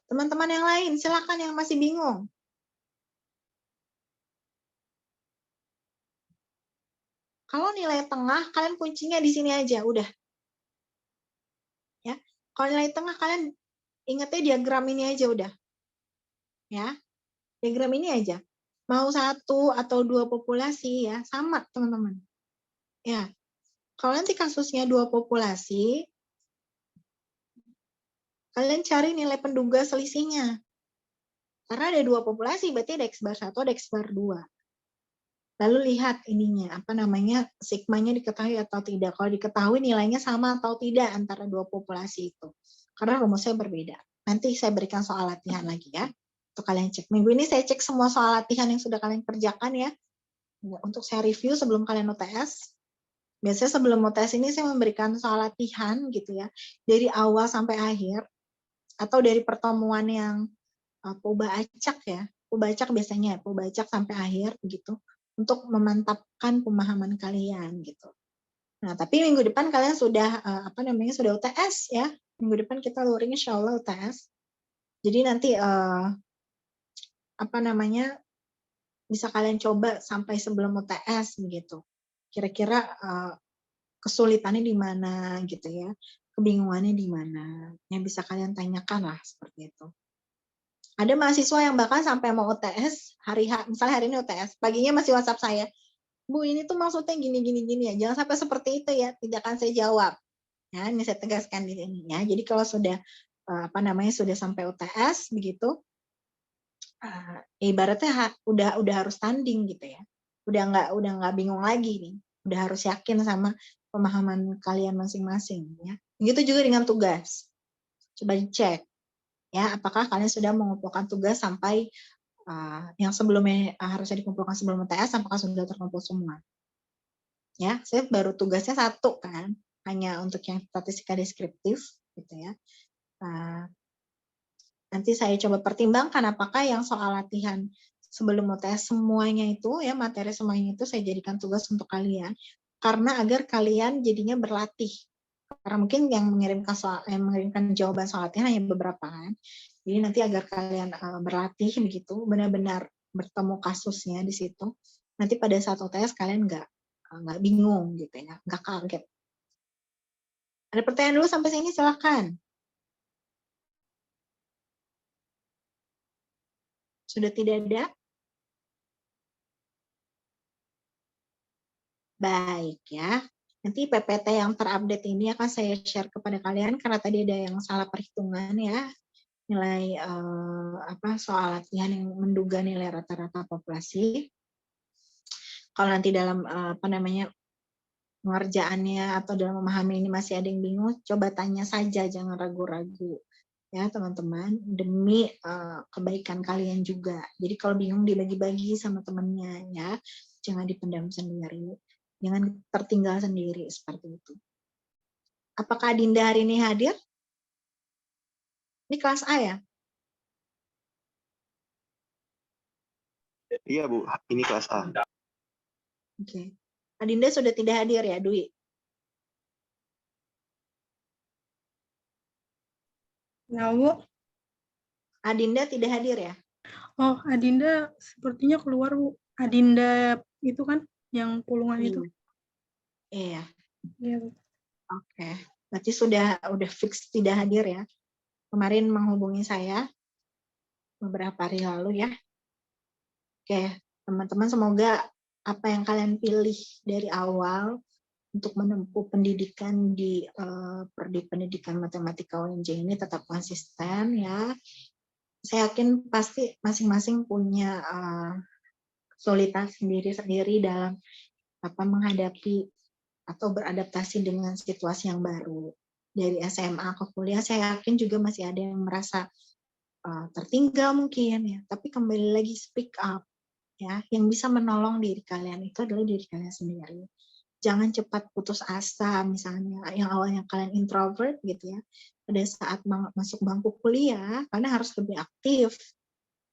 Teman-teman yang lain, silakan yang masih bingung. Kalau nilai tengah, kalian kuncinya di sini aja, udah. Ya, kalau nilai tengah kalian ingatnya diagram ini aja udah. Ya, diagram ini aja. Mau 1 atau 2 populasi ya, sama teman-teman. Ya, kalau nanti kasusnya 2 populasi, kalian cari nilai penduga selisihnya. Karena ada 2 populasi, berarti ada X bar 1, ada X bar 2. Lalu lihat ininya, apa namanya, sigmanya diketahui atau tidak. Kalau diketahui nilainya sama atau tidak antara 2 populasi itu. Karena rumusnya berbeda. Nanti saya berikan soal latihan lagi ya. Untuk kalian cek. Minggu ini saya cek semua soal latihan yang sudah kalian kerjakan ya. Untuk saya review sebelum kalian UTS. Biasanya sebelum UTS ini saya memberikan soal latihan gitu ya. Dari awal sampai akhir. Atau dari pertemuan yang POBA acak ya. POBA acak biasanya, POBA acak sampai akhir begitu. Untuk memantapkan pemahaman kalian gitu. Nah, tapi minggu depan kalian sudah sudah UTS ya. Minggu depan kita luring insya Allah UTS. Jadi nanti bisa kalian coba sampai sebelum UTS begitu. Kira-kira kesulitannya di mana gitu ya. Kebingungannya di mana. Yang bisa kalian tanyakan lah seperti itu. Ada mahasiswa yang bahkan sampai mau UTS misalnya hari ini UTS, paginya masih WhatsApp saya. Bu, ini tuh maksudnya gini ya. Jangan sampai seperti itu ya. Tidak akan saya jawab. Ya, ini saya tegaskan di sini ya. Jadi kalau sudah sudah sampai UTS begitu, ibaratnya udah harus tanding gitu ya. Udah nggak bingung lagi nih. Udah harus yakin sama pemahaman kalian masing-masing ya. Begitu juga dengan tugas. Coba dicek ya, apakah kalian sudah mengumpulkan tugas sampai yang sebelumnya harusnya dikumpulkan sebelum UTS, apakah sudah terkumpul semua? Ya, saya baru tugasnya 1 kan, hanya untuk yang statistika deskriptif gitu ya. Nanti saya coba pertimbangkan apakah yang soal latihan sebelum UTS semuanya itu ya, materi semuanya itu saya jadikan tugas untuk kalian, karena agar kalian jadinya berlatih. Karena mungkin yang mengirimkan jawaban soal latihan hanya beberapa kan. Jadi nanti agar kalian berlatih begitu, benar-benar bertemu kasusnya di situ. Nanti pada saat UTS kalian nggak bingung gitu ya, nggak kaget. Ada pertanyaan dulu sampai sini, silakan. Sudah tidak ada? Baik ya. Nanti PPT yang terupdate ini akan saya share kepada kalian karena tadi ada yang salah perhitungan ya. Nilai soal latihan yang menduga nilai rata-rata populasi. Kalau nanti dalam pengerjaannya atau dalam memahami ini masih ada yang bingung, coba tanya saja, jangan ragu-ragu ya teman-teman, demi kebaikan kalian juga. Jadi kalau bingung dibagi-bagi sama temannya ya, jangan dipendam sendiri, jangan tertinggal sendiri seperti itu. Apakah Dinda hari ini hadir? Ini kelas A ya? Iya Bu, ini kelas A. Oke. Adinda sudah tidak hadir ya, Dwi? Nah, Bu. Adinda tidak hadir ya? Oh, Adinda sepertinya keluar, Bu. Adinda itu kan yang pulungan itu. Iya. Iya, Bu. Oke. Berarti sudah fix tidak hadir ya. Kemarin menghubungi saya beberapa hari lalu ya. Oke, teman-teman, semoga apa yang kalian pilih dari awal untuk menempuh pendidikan di pendidikan matematika UNJ ini tetap konsisten ya. Saya yakin pasti masing-masing punya kesulitan sendiri-sendiri dalam menghadapi atau beradaptasi dengan situasi yang baru. Dari SMA ke kuliah, saya yakin juga masih ada yang merasa tertinggal mungkin ya. Tapi kembali lagi speak up ya. Yang bisa menolong diri kalian itu adalah diri kalian sendiri. Jangan cepat putus asa, misalnya yang awalnya kalian introvert gitu ya. Pada saat masuk bangku kuliah, kalian harus lebih aktif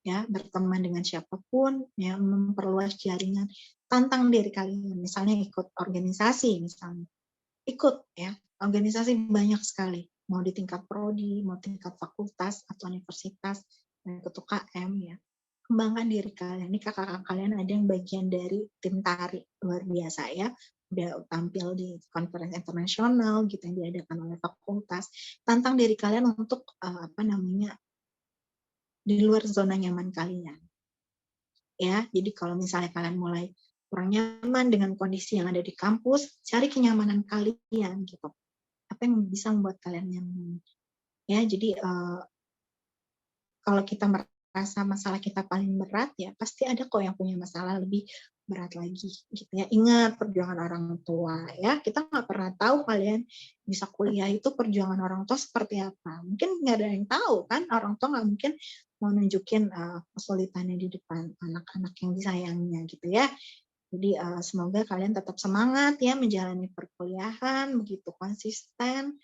ya, berteman dengan siapapun, ya, memperluas jaringan, tantang diri kalian, misalnya ikut organisasi, misalnya ikut ya, organisasi banyak sekali, mau di tingkat prodi, mau tingkat fakultas atau universitas, dan ikut UKM ya, kembangkan diri kalian. Ini kakak-kakak kalian ada yang bagian dari tim tari luar biasa ya, udah tampil di konferensi internasional gitu yang diadakan oleh fakultas. Tantang diri kalian untuk di luar zona nyaman kalian. Ya, jadi kalau misalnya kalian mulai kurang nyaman dengan kondisi yang ada di kampus, cari kenyamanan kalian gitu. Apa yang bisa membuat kalian nyaman? Ya, jadi kalau kita merasa masalah kita paling berat, ya pasti ada kok yang punya masalah lebih berat lagi gitu ya. Ingat perjuangan orang tua ya, kita nggak pernah tahu kalian bisa kuliah itu perjuangan orang tua seperti apa. Mungkin nggak ada yang tahu kan, orang tua nggak mungkin mau nunjukin kesulitannya di depan anak-anak yang disayangnya gitu ya. Jadi semoga kalian tetap semangat ya menjalani perkuliahan, begitu konsisten.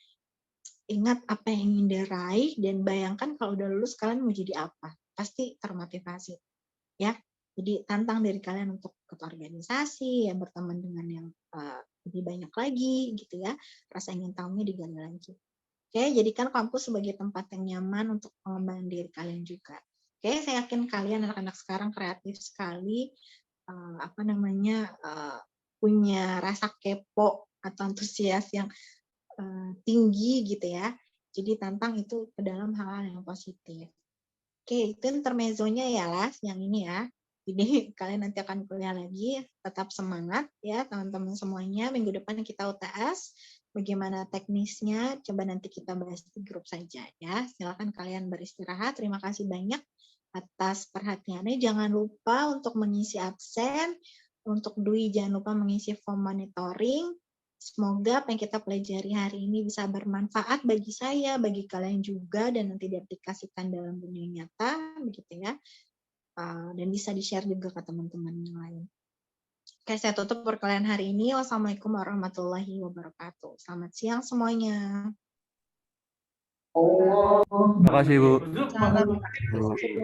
Ingat apa yang ingin diraih dan bayangkan kalau udah lulus kalian mau jadi apa. Pasti termotivasi ya. Jadi tantang diri kalian untuk ikut organisasi, ya, berteman dengan yang lebih banyak lagi gitu ya. Rasa ingin tahunya digali lagi. Oke, jadikan kampus sebagai tempat yang nyaman untuk pengembangan diri kalian juga. Oke, saya yakin kalian anak-anak sekarang kreatif sekali, punya rasa kepo atau antusias yang tinggi gitu ya. Jadi tantang itu ke dalam hal-hal yang positif. Oke, itu intermezzonya ya Las, yang ini ya. Jadi kalian nanti akan kuliah lagi, tetap semangat ya teman-teman semuanya. Minggu depan kita UTS, bagaimana teknisnya, coba nanti kita bahas di grup saja ya. Silakan kalian beristirahat, terima kasih banyak atas perhatiannya. Jangan lupa untuk mengisi absen, untuk Dwi jangan lupa mengisi form monitoring. Semoga apa yang kita pelajari hari ini bisa bermanfaat bagi saya, bagi kalian juga, dan nanti diaplikasikan dalam dunia nyata, begitu ya. Dan bisa di-share juga ke teman-teman yang lain. Oke, saya tutup perkuliahan hari ini. Wassalamualaikum warahmatullahi wabarakatuh. Selamat siang semuanya. Terima kasih, Bu. Salam.